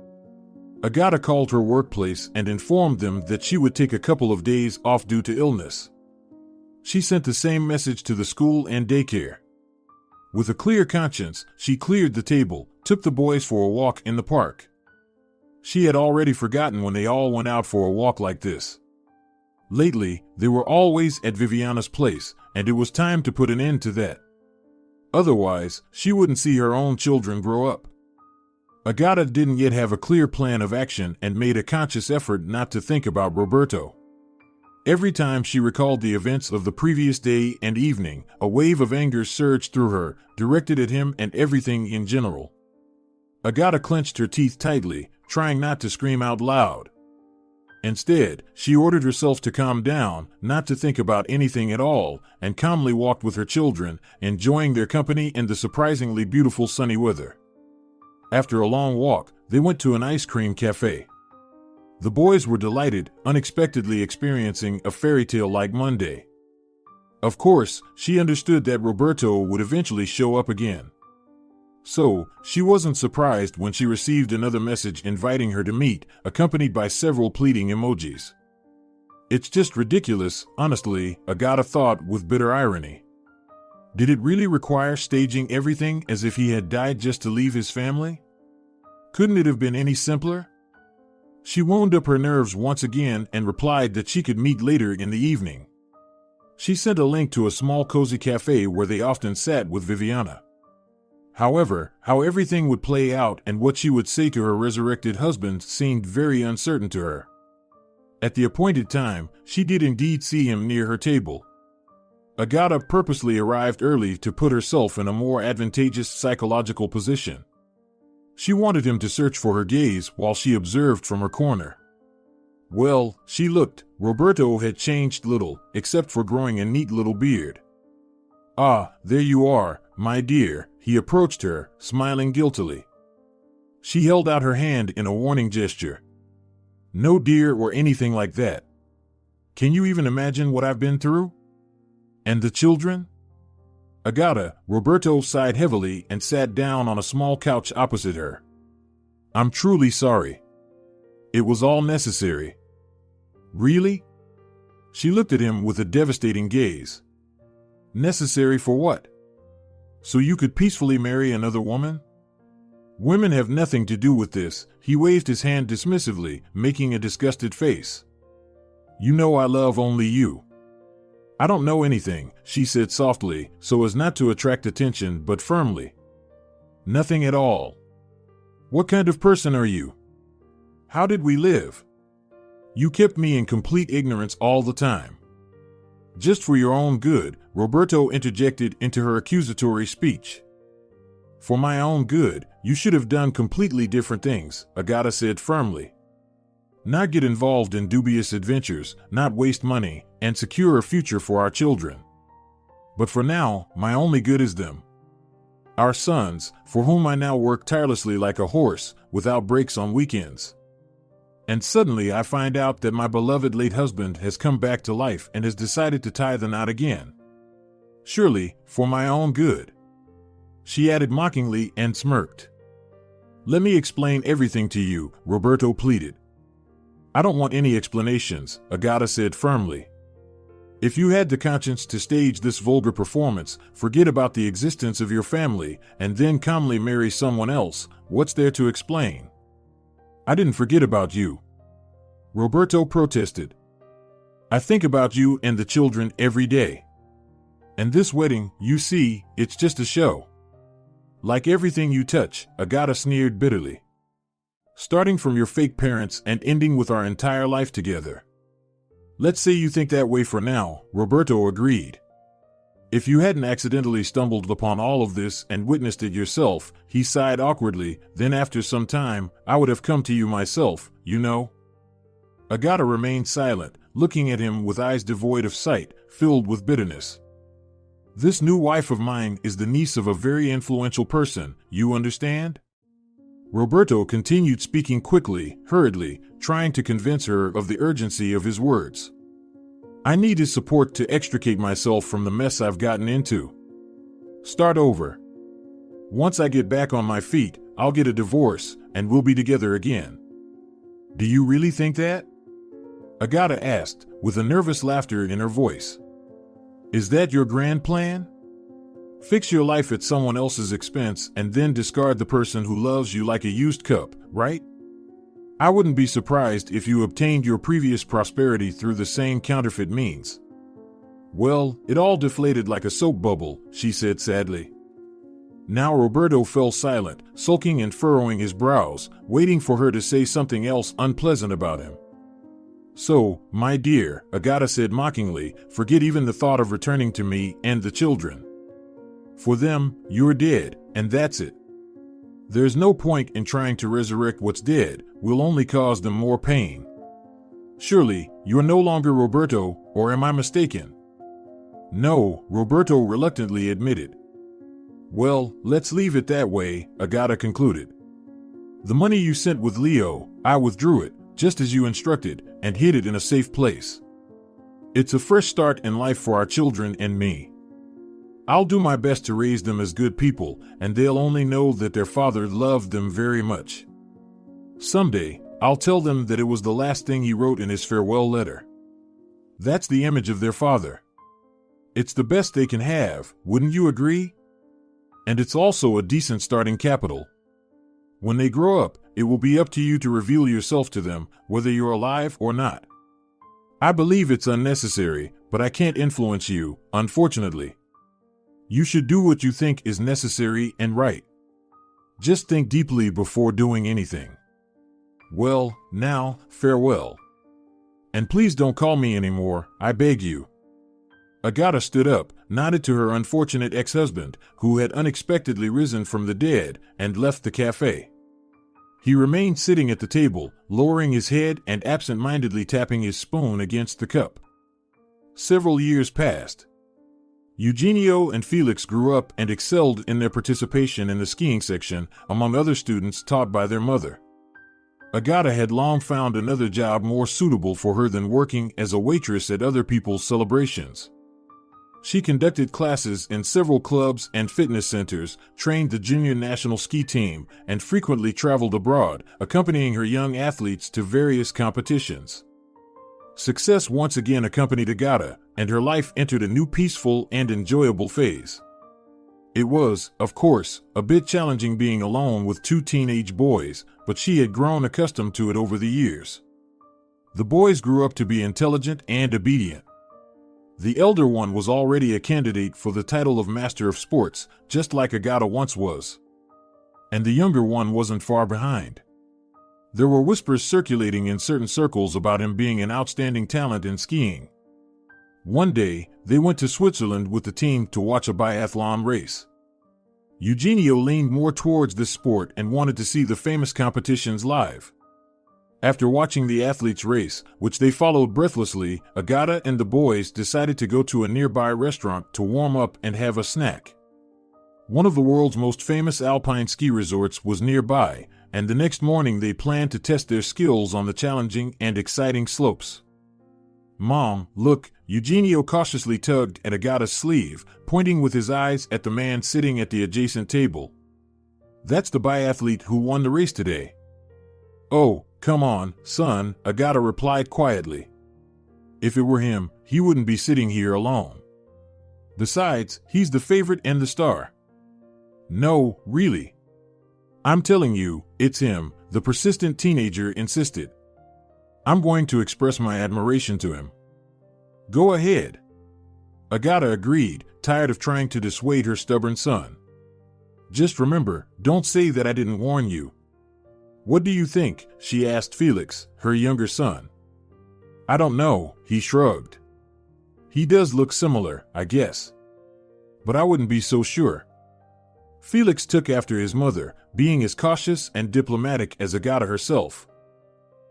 Agata called her workplace and informed them that she would take a couple of days off due to illness. She sent the same message to the school and daycare. With a clear conscience, she cleared the table, took the boys for a walk in the park. She had already forgotten when they all went out for a walk like this. Lately, they were always at Viviana's place, and it was time to put an end to that. Otherwise, she wouldn't see her own children grow up. Agata didn't yet have a clear plan of action and made a conscious effort not to think about Roberto. Every time she recalled the events of the previous day and evening, a wave of anger surged through her, directed at him and everything in general. Agata clenched her teeth tightly, trying not to scream out loud. Instead, she ordered herself to calm down, not to think about anything at all, and calmly walked with her children, enjoying their company in the surprisingly beautiful sunny weather. After a long walk, they went to an ice cream cafe. The boys were delighted, unexpectedly experiencing a fairy tale-like Monday. Of course, she understood that Roberto would eventually show up again. So, she wasn't surprised when she received another message inviting her to meet, accompanied by several pleading emojis. It's just ridiculous, honestly, Agata thought with bitter irony. Did it really require staging everything as if he had died just to leave his family? Couldn't it have been any simpler? She wound up her nerves once again and replied that she could meet later in the evening. She sent a link to a small cozy cafe where they often sat with Viviana. However, how everything would play out and what she would say to her resurrected husband seemed very uncertain to her. At the appointed time, she did indeed see him near her table. Agata purposely arrived early to put herself in a more advantageous psychological position. She wanted him to search for her gaze while she observed from her corner. Well, she looked, Roberto had changed little, except for growing a neat little beard. Ah, there you are, my dear, he approached her, smiling guiltily. She held out her hand in a warning gesture. No dear or anything like that. Can you even imagine what I've been through? And the children? Agata, Roberto sighed heavily and sat down on a small couch opposite her. I'm truly sorry. It was all necessary. Really? She looked at him with a devastating gaze. Necessary for what? So you could peacefully marry another woman? Women have nothing to do with this, he waved his hand dismissively, making a disgusted face. You know I love only you. I don't know anything, she said softly, so as not to attract attention, but firmly. Nothing at all. What kind of person are you? How did we live? You kept me in complete ignorance all the time. Just for your own good, Roberto interjected into her accusatory speech. For my own good, you should have done completely different things, Agata said firmly. Not get involved in dubious adventures, not waste money, and secure a future for our children. But for now, my only good is them. Our sons, for whom I now work tirelessly like a horse, without breaks on weekends. And suddenly I find out that my beloved late husband has come back to life and has decided to tie the knot again. Surely, for my own good. She added mockingly and smirked. Let me explain everything to you, Roberto pleaded. I don't want any explanations, Agata said firmly. If you had the conscience to stage this vulgar performance, forget about the existence of your family, and then calmly marry someone else, what's there to explain? I didn't forget about you. Roberto protested. I think about you and the children every day. And this wedding, you see, it's just a show. Like everything you touch, Agata sneered bitterly. Starting from your fake parents and ending with our entire life together. Let's say you think that way for now, Roberto agreed. If you hadn't accidentally stumbled upon all of this and witnessed it yourself, he sighed awkwardly, then after some time, I would have come to you myself, you know. Agata remained silent, looking at him with eyes devoid of sight, filled with bitterness. This new wife of mine is the niece of a very influential person, you understand? Roberto continued speaking quickly, hurriedly, trying to convince her of the urgency of his words. I need his support to extricate myself from the mess I've gotten into. Start over. Once I get back on my feet, I'll get a divorce, and we'll be together again. Do you really think that? Agata asked, with a nervous laughter in her voice. Is that your grand plan? Fix your life at someone else's expense and then discard the person who loves you like a used cup, right? I wouldn't be surprised if you obtained your previous prosperity through the same counterfeit means. Well, it all deflated like a soap bubble, she said sadly. Now Roberto fell silent, sulking and furrowing his brows, waiting for her to say something else unpleasant about him. So, my dear, Agata said mockingly, forget even the thought of returning to me and the children. For them, you're dead, and that's it. There's no point in trying to resurrect what's dead, we'll only cause them more pain. Surely, you're no longer Roberto, or am I mistaken? No, Roberto reluctantly admitted. Well, let's leave it that way, Agata concluded. The money you sent with Leo, I withdrew it, just as you instructed, and hid it in a safe place. It's a fresh start in life for our children and me. I'll do my best to raise them as good people, and they'll only know that their father loved them very much. Someday, I'll tell them that it was the last thing he wrote in his farewell letter. That's the image of their father. It's the best they can have, wouldn't you agree? And it's also a decent starting capital. When they grow up, it will be up to you to reveal yourself to them, whether you're alive or not. I believe it's unnecessary, but I can't influence you, unfortunately. You should do what you think is necessary and right. Just think deeply before doing anything. Well, now, farewell. And please don't call me anymore, I beg you. Agata stood up, nodded to her unfortunate ex-husband, who had unexpectedly risen from the dead, and left the cafe. He remained sitting at the table, lowering his head and absent-mindedly tapping his spoon against the cup. Several years passed. Eugenio and Félix grew up and excelled in their participation in the skiing section, among other students taught by their mother. Agata had long found another job more suitable for her than working as a waitress at other people's celebrations. She conducted classes in several clubs and fitness centers, trained the junior national ski team, and frequently traveled abroad, accompanying her young athletes to various competitions. Success once again accompanied Agata, and her life entered a new peaceful and enjoyable phase. It was, of course, a bit challenging being alone with two teenage boys, but she had grown accustomed to it over the years. The boys grew up to be intelligent and obedient. The elder one was already a candidate for the title of Master of Sports, just like Agata once was. And the younger one wasn't far behind. There were whispers circulating in certain circles about him being an outstanding talent in skiing. One day, they went to Switzerland with the team to watch a biathlon race. Eugenio leaned more towards this sport and wanted to see the famous competitions live. After watching the athletes race, which they followed breathlessly, Agata and the boys decided to go to a nearby restaurant to warm up and have a snack. One of the world's most famous alpine ski resorts was nearby, and the next morning they planned to test their skills on the challenging and exciting slopes. Mom, look, Eugenio cautiously tugged at Agata's sleeve, pointing with his eyes at the man sitting at the adjacent table. That's the biathlete who won the race today. Oh, come on, son, Agata replied quietly. If it were him, he wouldn't be sitting here alone. Besides, he's the favorite and the star. No, really. I'm telling you, it's him, the persistent teenager insisted. I'm going to express my admiration to him. Go ahead. Agata agreed, tired of trying to dissuade her stubborn son. Just remember, don't say that I didn't warn you. What do you think? She asked Félix, her younger son. I don't know, he shrugged. He does look similar, I guess. But I wouldn't be so sure. Félix took after his mother, being as cautious and diplomatic as Agata herself.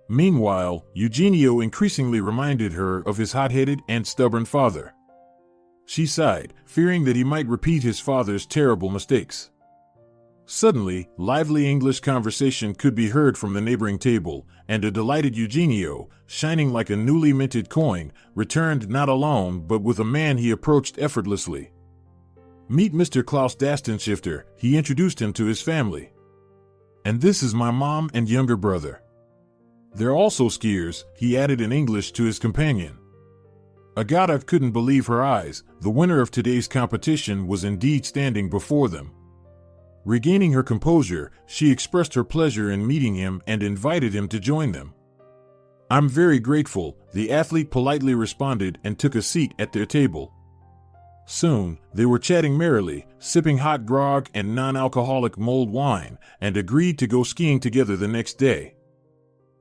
Meanwhile, Eugenio increasingly reminded her of his hot-headed and stubborn father. She sighed, fearing that he might repeat his father's terrible mistakes. Suddenly, lively English conversation could be heard from the neighboring table, and a delighted Eugenio, shining like a newly minted coin, returned not alone but with a man he approached effortlessly. "Meet Mr. Klaus Dastenschifter," he introduced him to his family. "And this is my mom and younger brother. They're also skiers," he added in English to his companion. Agata couldn't believe her eyes. The winner of today's competition was indeed standing before them. Regaining her composure, she expressed her pleasure in meeting him and invited him to join them. "I'm very grateful," the athlete politely responded and took a seat at their table. Soon, they were chatting merrily, sipping hot grog and non-alcoholic mulled wine, and agreed to go skiing together the next day.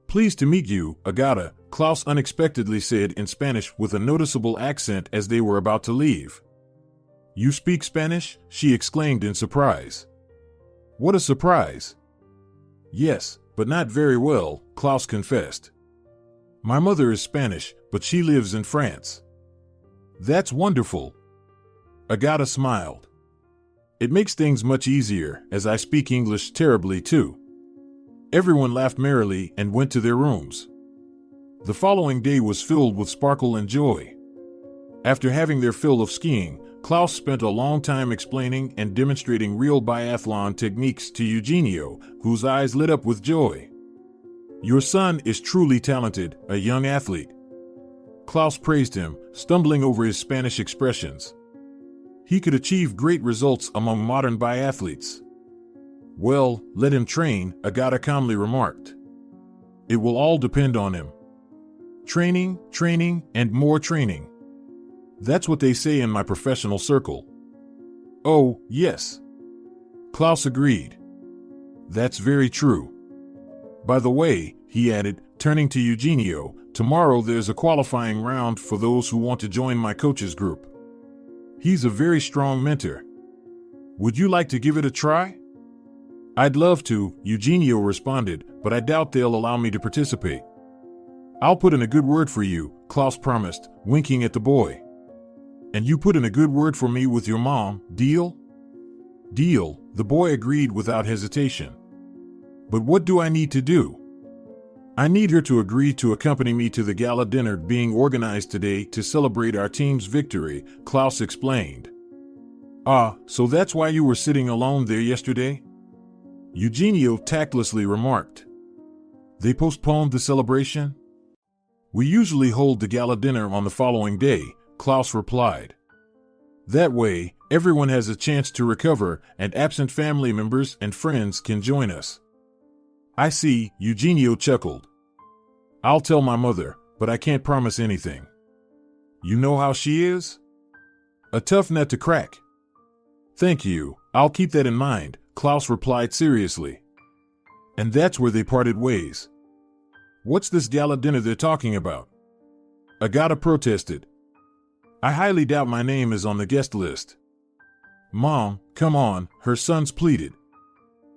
"Pleased to meet you, Agata," Klaus unexpectedly said in Spanish with a noticeable accent as they were about to leave. "You speak Spanish?" she exclaimed in surprise. "What a surprise!" "Yes, but not very well," Klaus confessed. "My mother is Spanish, but she lives in France." "That's wonderful." Agata smiled. "It makes things much easier, as I speak English terribly too." Everyone laughed merrily and went to their rooms. The following day was filled with sparkle and joy. After having their fill of skiing, Klaus spent a long time explaining and demonstrating real biathlon techniques to Eugenio, whose eyes lit up with joy. "Your son is truly talented, a young athlete." Klaus praised him, stumbling over his Spanish expressions. He could achieve great results among modern biathletes. "Well, let him train," Agata calmly remarked. "It will all depend on him. Training, training, and more training. That's what they say in my professional circle." "Oh, yes." Klaus agreed. "That's very true. By the way," he added, turning to Eugenio, "tomorrow there's a qualifying round for those who want to join my coach's group. He's a very strong mentor. Would you like to give it a try?" "I'd love to," Eugenio responded, "but I doubt they'll allow me to participate." "I'll put in a good word for you," Klaus promised, winking at the boy. "And you put in a good word for me with your mom, deal?" "Deal," the boy agreed without hesitation. "But what do I need to do?" "I need her to agree to accompany me to the gala dinner being organized today to celebrate our team's victory," Klaus explained. "Ah, so that's why you were sitting alone there yesterday?" Eugenio tactlessly remarked. "They postponed the celebration?" "We usually hold the gala dinner on the following day," Klaus replied. "That way, everyone has a chance to recover and absent family members and friends can join us." "I see," Eugenio chuckled. "I'll tell my mother, but I can't promise anything. You know how she is? A tough nut to crack." "Thank you, I'll keep that in mind," Klaus replied seriously. And that's where they parted ways. "What's this gala dinner they're talking about?" Agata protested. "I highly doubt my name is on the guest list." "Mom, come on," her sons pleaded.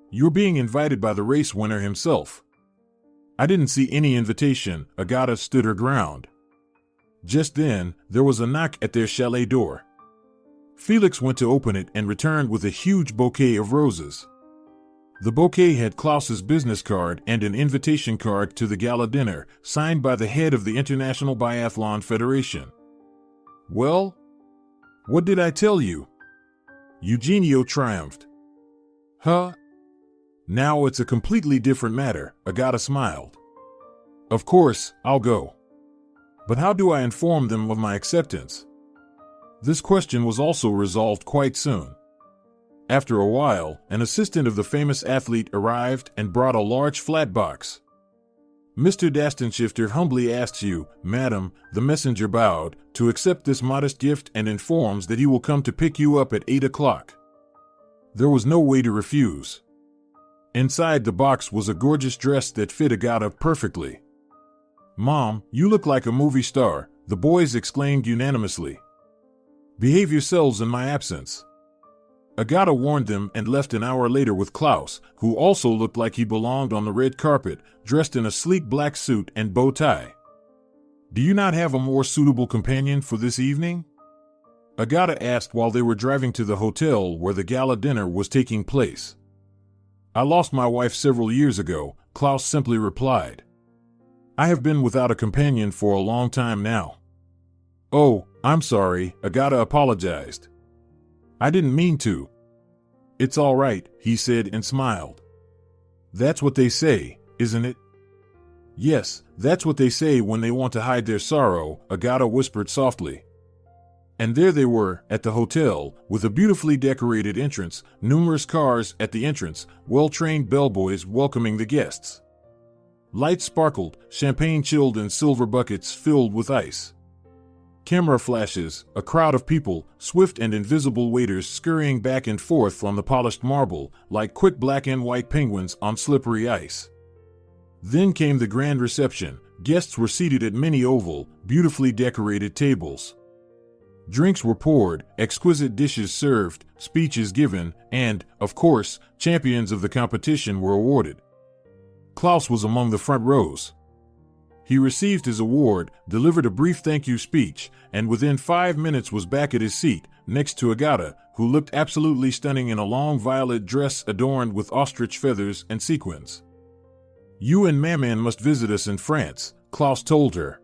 "You're being invited by the race winner himself." "I didn't see any invitation," Agata stood her ground. Just then, there was a knock at their chalet door. Felix went to open it and returned with a huge bouquet of roses. The bouquet had Klaus's business card and an invitation card to the gala dinner, signed by the head of the International Biathlon Federation. "Well? What did I tell you?" Eugenio triumphed. "Huh? Now it's a completely different matter," Agata smiled. "Of course, I'll go. But how do I inform them of my acceptance?" This question was also resolved quite soon. After a while, an assistant of the famous athlete arrived and brought a large flat box. "Mr. Dastenschifter humbly asks you, madam," the messenger bowed, "to accept this modest gift and informs that he will come to pick you up at 8 o'clock. There was no way to refuse. Inside the box was a gorgeous dress that fit Agata perfectly. "Mom, you look like a movie star," the boys exclaimed unanimously. "Behave yourselves in my absence." Agata warned them and left an hour later with Klaus, who also looked like he belonged on the red carpet, dressed in a sleek black suit and bow tie. "Do you not have a more suitable companion for this evening?" Agata asked while they were driving to the hotel where the gala dinner was taking place. I lost my wife several years ago, Klaus simply replied. I have been without a companion for a long time now. Oh, I'm sorry, Agata apologized. I didn't mean to. It's all right, he said and smiled. That's what they say, isn't it? Yes, that's what they say when they want to hide their sorrow, Agata whispered softly. And there they were, at the hotel, with a beautifully decorated entrance, numerous cars at the entrance, well-trained bellboys welcoming the guests. Lights sparkled, champagne chilled in silver buckets filled with ice. Camera flashes, a crowd of people, swift and invisible waiters scurrying back and forth on the polished marble, like quick black and white penguins on slippery ice. Then came the grand reception. Guests were seated at many oval, beautifully decorated tables. Drinks were poured, exquisite dishes served, speeches given, and, of course, champions of the competition were awarded. Klaus was among the front rows. He received his award, delivered a brief thank you speech, and within 5 minutes was back at his seat, next to Agata, who looked absolutely stunning in a long violet dress adorned with ostrich feathers and sequins. You and Maman must visit us in France, Klaus told her.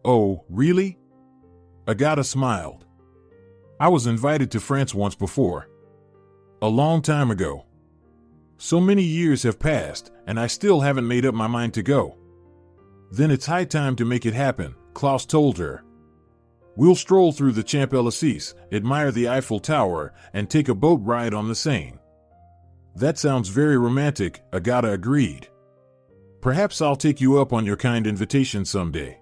Oh, really? Agata smiled. I was invited to France once before. A long time ago. So many years have passed, and I still haven't made up my mind to go. Then it's high time to make it happen, Klaus told her. We'll stroll through the Champs-Élysées, admire the Eiffel Tower, and take a boat ride on the Seine. That sounds very romantic, Agata agreed. Perhaps I'll take you up on your kind invitation someday.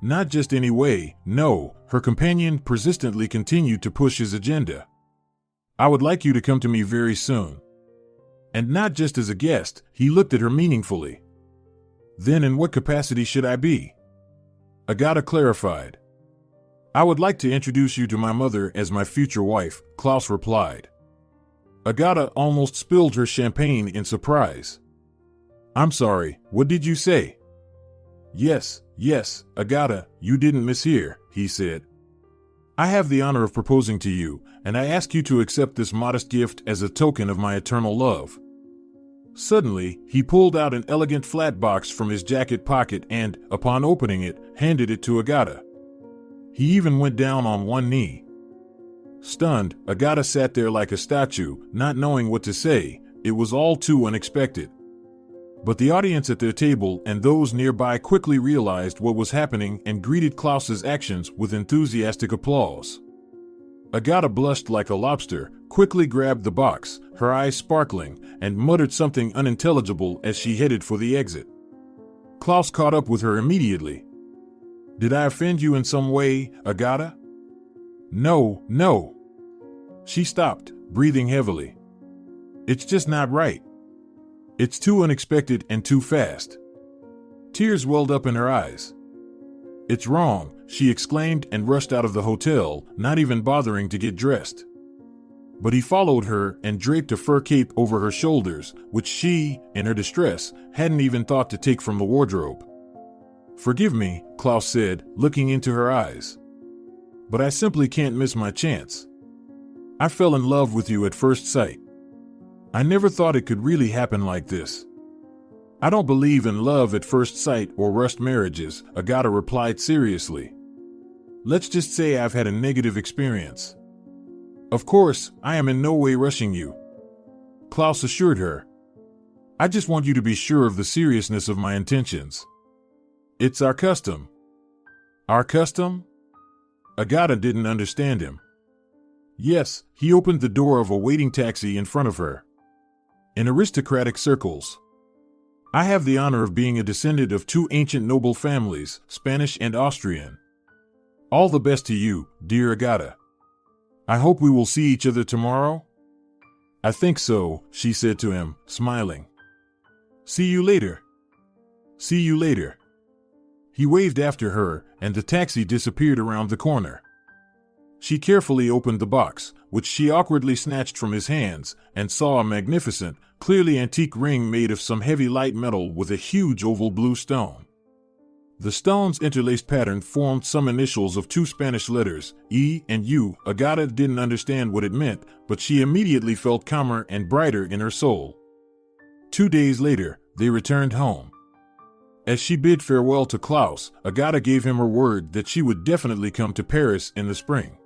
Not just any way, no, her companion persistently continued to push his agenda. I would like you to come to me very soon. And not just as a guest, he looked at her meaningfully. Then in what capacity should I be? Agata clarified. I would like to introduce you to my mother as my future wife, Klaus replied. Agata almost spilled her champagne in surprise. I'm sorry, what did you say? Yes, Agata, you didn't mishear, he said. I have the honor of proposing to you, and I ask you to accept this modest gift as a token of my eternal love. Suddenly, he pulled out an elegant flat box from his jacket pocket and, upon opening it, handed it to Agata. He even went down on one knee. Stunned, Agata sat there like a statue, not knowing what to say. It was all too unexpected. But the audience at their table and those nearby quickly realized what was happening and greeted Klaus's actions with enthusiastic applause. Agata blushed like a lobster, quickly grabbed the box, her eyes sparkling, and muttered something unintelligible as she headed for the exit. Klaus caught up with her immediately. Did I offend you in some way, Agata? No. She stopped, breathing heavily. It's just not right. It's too unexpected and too fast. Tears welled up in her eyes. It's wrong, she exclaimed and rushed out of the hotel, not even bothering to get dressed. But he followed her and draped a fur cape over her shoulders, which she, in her distress, hadn't even thought to take from the wardrobe. Forgive me, Klaus said, looking into her eyes. But I simply can't miss my chance. I fell in love with you at first sight. I never thought it could really happen like this. I don't believe in love at first sight or rushed marriages, Agata replied seriously. Let's just say I've had a negative experience. Of course, I am in no way rushing you. Klaus assured her. I just want you to be sure of the seriousness of my intentions. It's our custom. Our custom? Agata didn't understand him. Yes, he opened the door of a waiting taxi in front of her. In aristocratic circles. I have the honor of being a descendant of two ancient noble families, Spanish and Austrian. All the best to you, dear Agata. I hope we will see each other tomorrow? I think so, she said to him, smiling. See you later. See you later. He waved after her, and the taxi disappeared around the corner. She carefully opened the box, which she awkwardly snatched from his hands, and saw a magnificent, clearly antique ring made of some heavy light metal with a huge oval blue stone. The stone's interlaced pattern formed some initials of two Spanish letters, E and U. Agata didn't understand what it meant, but she immediately felt calmer and brighter in her soul. 2 days later, they returned home. As she bid farewell to Klaus, Agata gave him her word that she would definitely come to Paris in the spring.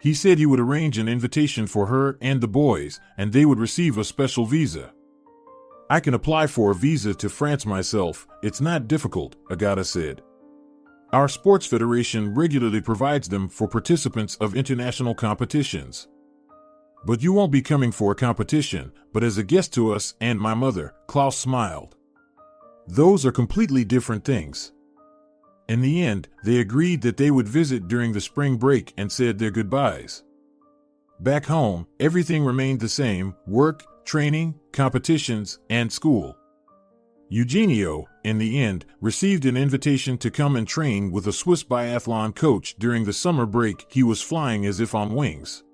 He said he would arrange an invitation for her and the boys, and they would receive a special visa. I can apply for a visa to France myself. It's not difficult, Agata said. Our sports federation regularly provides them for participants of international competitions. But you won't be coming for a competition, but as a guest to us and my mother, Klaus smiled. Those are completely different things. In the end, they agreed that they would visit during the spring break and said their goodbyes. Back home, everything remained the same: work, training, competitions, and school. Eugenio, in the end, received an invitation to come and train with a Swiss biathlon coach during the summer break. He was flying as if on wings.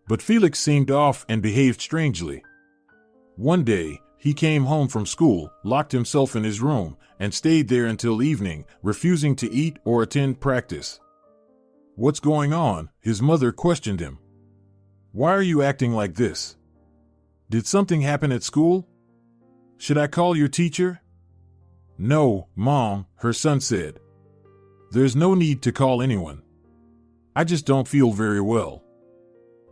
But Felix seemed off and behaved strangely. One day, he came home from school, locked himself in his room, and stayed there until evening, refusing to eat or attend practice. "What's going on?" his mother questioned him. "Why are you acting like this? Did something happen at school? Should I call your teacher?" "No, Mom," her son said. "There's no need to call anyone. I just don't feel very well.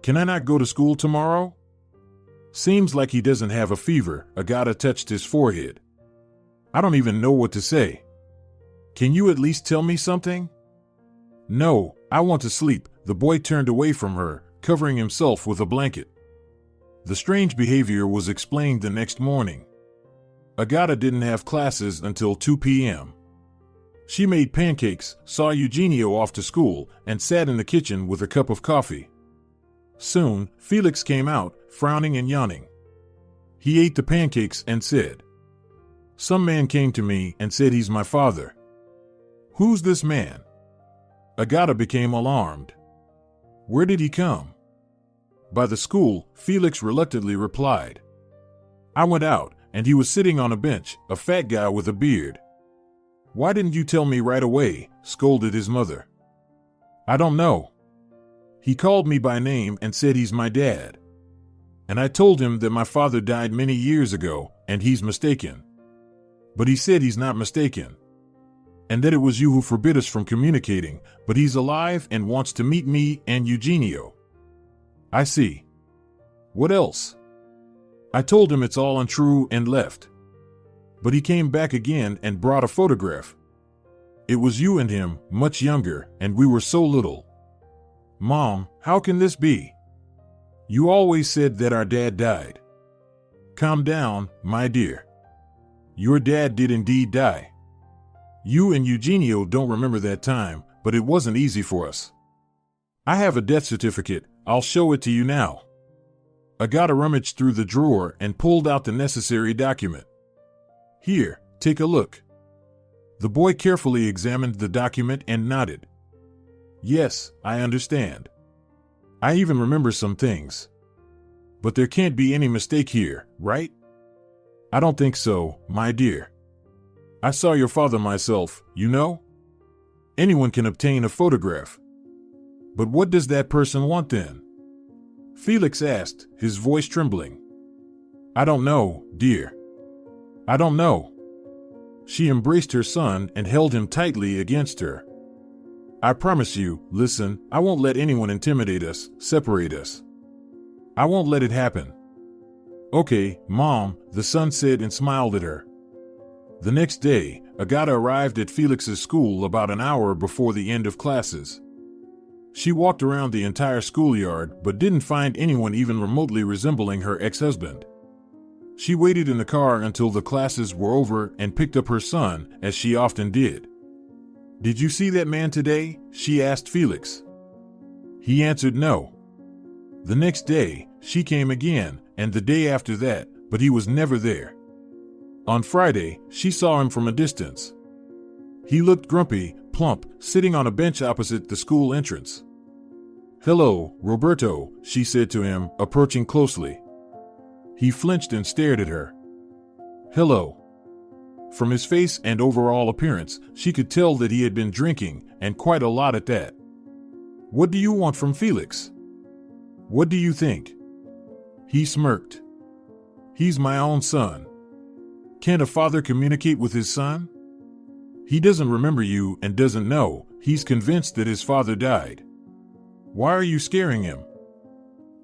Can I not go to school tomorrow?" "Seems like he doesn't have a fever." Agata touched his forehead. "I don't even know what to say. Can you at least tell me something?" "No, I want to sleep." The boy turned away from her, covering himself with a blanket. The strange behavior was explained the next morning. Agata didn't have classes until 2 p.m. She made pancakes, saw Eugenio off to school, and sat in the kitchen with a cup of coffee. Soon, Felix came out, frowning and yawning. He ate the pancakes and said, "Some man came to me and said he's my father." "Who's this man?" Agata became alarmed. "Where did he come?" "By the school," Felix reluctantly replied. "I went out, and he was sitting on a bench, a fat guy with a beard." "Why didn't you tell me right away?" scolded his mother. "I don't know. He called me by name and said he's my dad. And I told him that my father died many years ago, and he's mistaken. But he said he's not mistaken. And that it was you who forbid us from communicating, but he's alive and wants to meet me and Eugenio." "I see. What else?" "I told him it's all untrue and left. But he came back again and brought a photograph. It was you and him, much younger, and we were so little." "Mom, how can this be? You always said that our dad died." "Calm down, my dear. Your dad did indeed die. You and Eugenio don't remember that time, but it wasn't easy for us. I have a death certificate. I'll show it to you now." Agata rummaged through the drawer and pulled out the necessary document. "Here, take a look." The boy carefully examined the document and nodded. "Yes, I understand. I even remember some things. But there can't be any mistake here, right?" "I don't think so, my dear. I saw your father myself, you know? Anyone can obtain a photograph." "But what does that person want then?" Felix asked, his voice trembling. "I don't know, dear. I don't know." She embraced her son and held him tightly against her. "I promise you, listen, I won't let anyone intimidate us, separate us. I won't let it happen." "Okay, Mom," the son said and smiled at her. The next day, Agata arrived at Felix's school about an hour before the end of classes. She walked around the entire schoolyard but didn't find anyone even remotely resembling her ex-husband. She waited in the car until the classes were over and picked up her son, as she often did. "Did you see that man today?" she asked Felix. He answered no. The next day, she came again, and the day after that, but he was never there. On Friday, she saw him from a distance. He looked grumpy, plump, sitting on a bench opposite the school entrance. "Hello, Roberto," she said to him, approaching closely. He flinched and stared at her. "Hello." From his face and overall appearance, she could tell that he had been drinking, and quite a lot at that. "What do you want from Felix? What do you think?" He smirked. "He's my own son. Can't a father communicate with his son? He doesn't remember you and doesn't know. He's convinced that his father died. Why are you scaring him?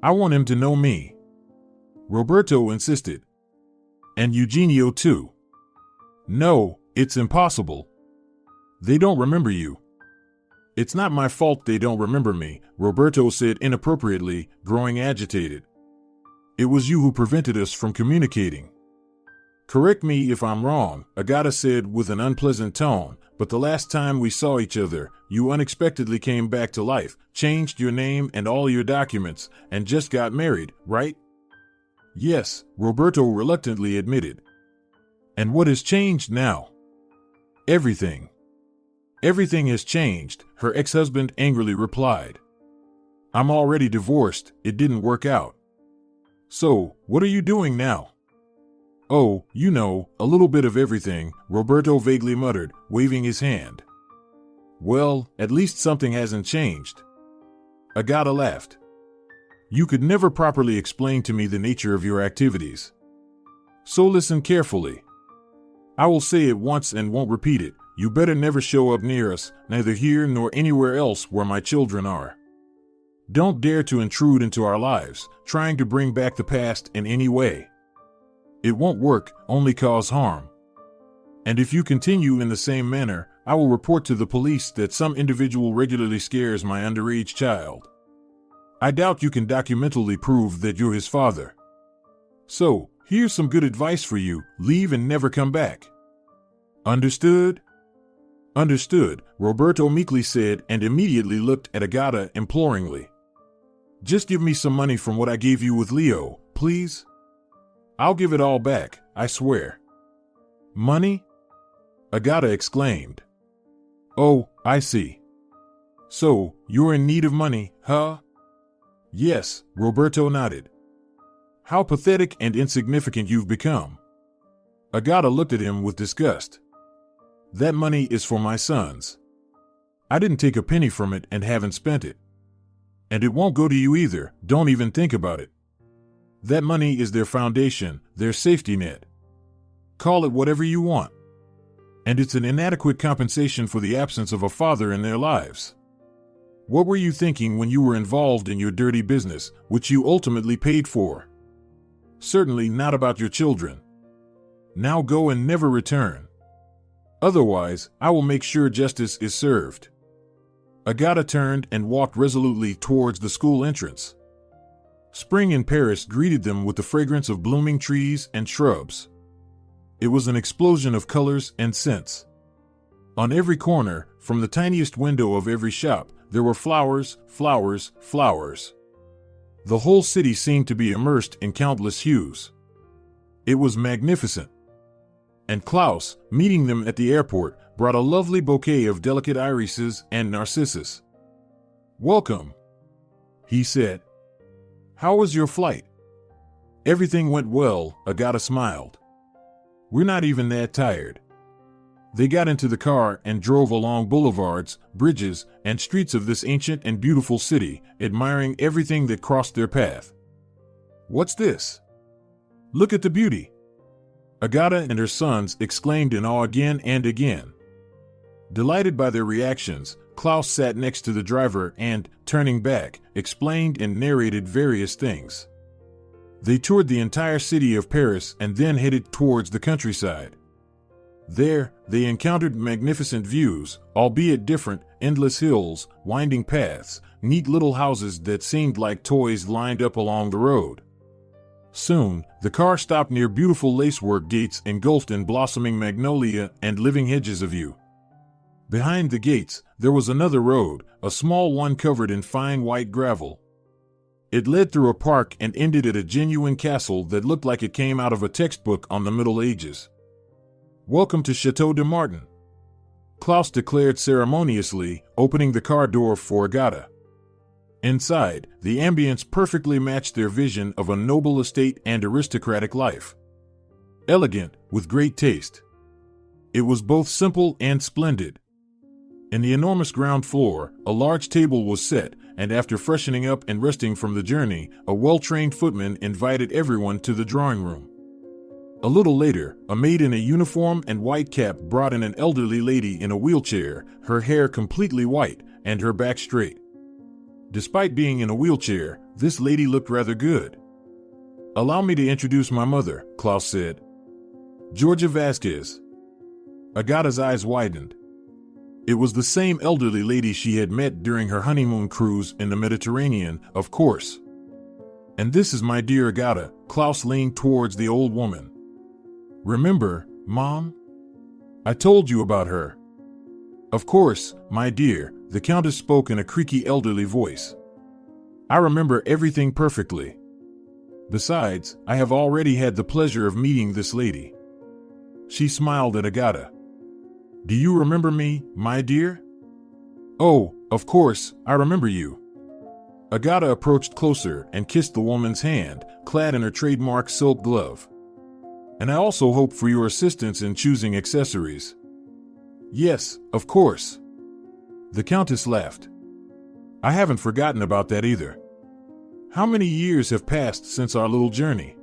I want him to know me." Roberto insisted. "And Eugenio too." "No, it's impossible. They don't remember you." "It's not my fault they don't remember me," Roberto said inappropriately, growing agitated. "It was you who prevented us from communicating." "Correct me if I'm wrong," Agata said with an unpleasant tone, "but the last time we saw each other, you unexpectedly came back to life, changed your name and all your documents, and just got married, right?" "Yes," Roberto reluctantly admitted. "And what has changed now?" "Everything. Everything has changed," her ex-husband angrily replied. "I'm already divorced, it didn't work out." "So, what are you doing now?" "Oh, you know, a little bit of everything," Roberto vaguely muttered, waving his hand. "Well, at least something hasn't changed." Agata laughed. "You could never properly explain to me the nature of your activities. So listen carefully. I will say it once and won't repeat it. You better never show up near us, neither here nor anywhere else where my children are. Don't dare to intrude into our lives, trying to bring back the past in any way. It won't work, only cause harm. And if you continue in the same manner, I will report to the police that some individual regularly scares my underage child. I doubt you can documentally prove that you're his father. So, here's some good advice for you: leave and never come back. Understood?" "Understood," Roberto meekly said, and immediately looked at Agata imploringly. "Just give me some money from what I gave you with Leo, please. I'll give it all back, I swear." "Money?" Agata exclaimed. "Oh, I see. So, you're in need of money, huh?" "Yes," Roberto nodded. "How pathetic and insignificant you've become." Agata looked at him with disgust. "That money is for my sons. I didn't take a penny from it and haven't spent it. And it won't go to you either, don't even think about it. That money is their foundation, their safety net. Call it whatever you want. And it's an inadequate compensation for the absence of a father in their lives. What were you thinking when you were involved in your dirty business, which you ultimately paid for? Certainly not about your children. Now go and never return. Otherwise, I will make sure justice is served." Agata turned and walked resolutely towards the school entrance. Spring in Paris greeted them with the fragrance of blooming trees and shrubs. It was an explosion of colors and scents. On every corner, from the tiniest window of every shop, there were flowers, flowers, flowers. The whole city seemed to be immersed in countless hues. It was magnificent. And Klaus, meeting them at the airport, brought a lovely bouquet of delicate irises and narcissus. "Welcome," he said. "How was your flight?" "Everything went well," Agata smiled. "We're not even that tired." They got into the car and drove along boulevards, bridges, and streets of this ancient and beautiful city, admiring everything that crossed their path. "What's this? Look at the beauty!" Agata and her sons exclaimed in awe again and again. Delighted by their reactions, Klaus sat next to the driver and, turning back, explained and narrated various things. They toured the entire city of Paris and then headed towards the countryside. There, they encountered magnificent views, albeit different, endless hills, winding paths, neat little houses that seemed like toys lined up along the road. Soon, the car stopped near beautiful lacework gates engulfed in blossoming magnolia and living hedges of yew. Behind the gates, there was another road, a small one covered in fine white gravel. It led through a park and ended at a genuine castle that looked like it came out of a textbook on the Middle Ages. "Welcome to Chateau de Martin," Klaus declared ceremoniously, opening the car door for Agata. Inside, the ambience perfectly matched their vision of a noble estate and aristocratic life. Elegant, with great taste. It was both simple and splendid. In the enormous ground floor, a large table was set, and after freshening up and resting from the journey, a well-trained footman invited everyone to the drawing room. A little later, a maid in a uniform and white cap brought in an elderly lady in a wheelchair, her hair completely white and her back straight. Despite being in a wheelchair, this lady looked rather good. "Allow me to introduce my mother," Klaus said. "Georgia Vasquez." Agata's eyes widened. It was the same elderly lady she had met during her honeymoon cruise in the Mediterranean, of course. "And this is my dear Agata," Klaus leaned towards the old woman. "Remember, Mom? I told you about her." "Of course, my dear," the Countess spoke in a creaky elderly voice. "I remember everything perfectly. Besides, I have already had the pleasure of meeting this lady." She smiled at Agata. "Do you remember me, my dear?" "Oh, of course, I remember you." Agata approached closer and kissed the woman's hand, clad in her trademark silk glove. "And I also hope for your assistance in choosing accessories." "Yes, of course." The Countess laughed. "I haven't forgotten about that either. How many years have passed since our little journey?"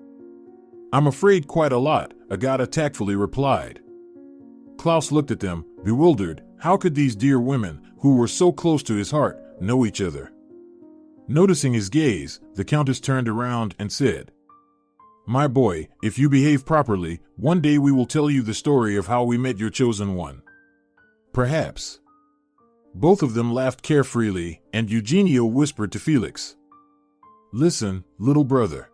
"I'm afraid quite a lot," Agata tactfully replied. Klaus looked at them, bewildered. How could these dear women, who were so close to his heart, know each other? Noticing his gaze, the Countess turned around and said, "My boy, if you behave properly, one day we will tell you the story of how we met your chosen one. Perhaps." Both of them laughed carefreely, and Eugenio whispered to Felix, "Listen, little brother.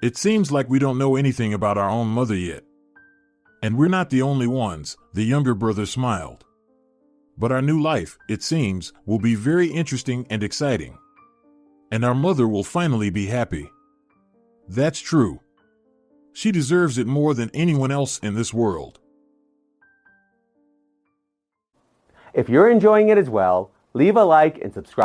It seems like we don't know anything about our own mother yet. And we're not the only ones," the younger brother smiled. "But our new life, it seems, will be very interesting and exciting. And our mother will finally be happy. That's true. She deserves it more than anyone else in this world."
If you're enjoying it as well, leave a like and subscribe.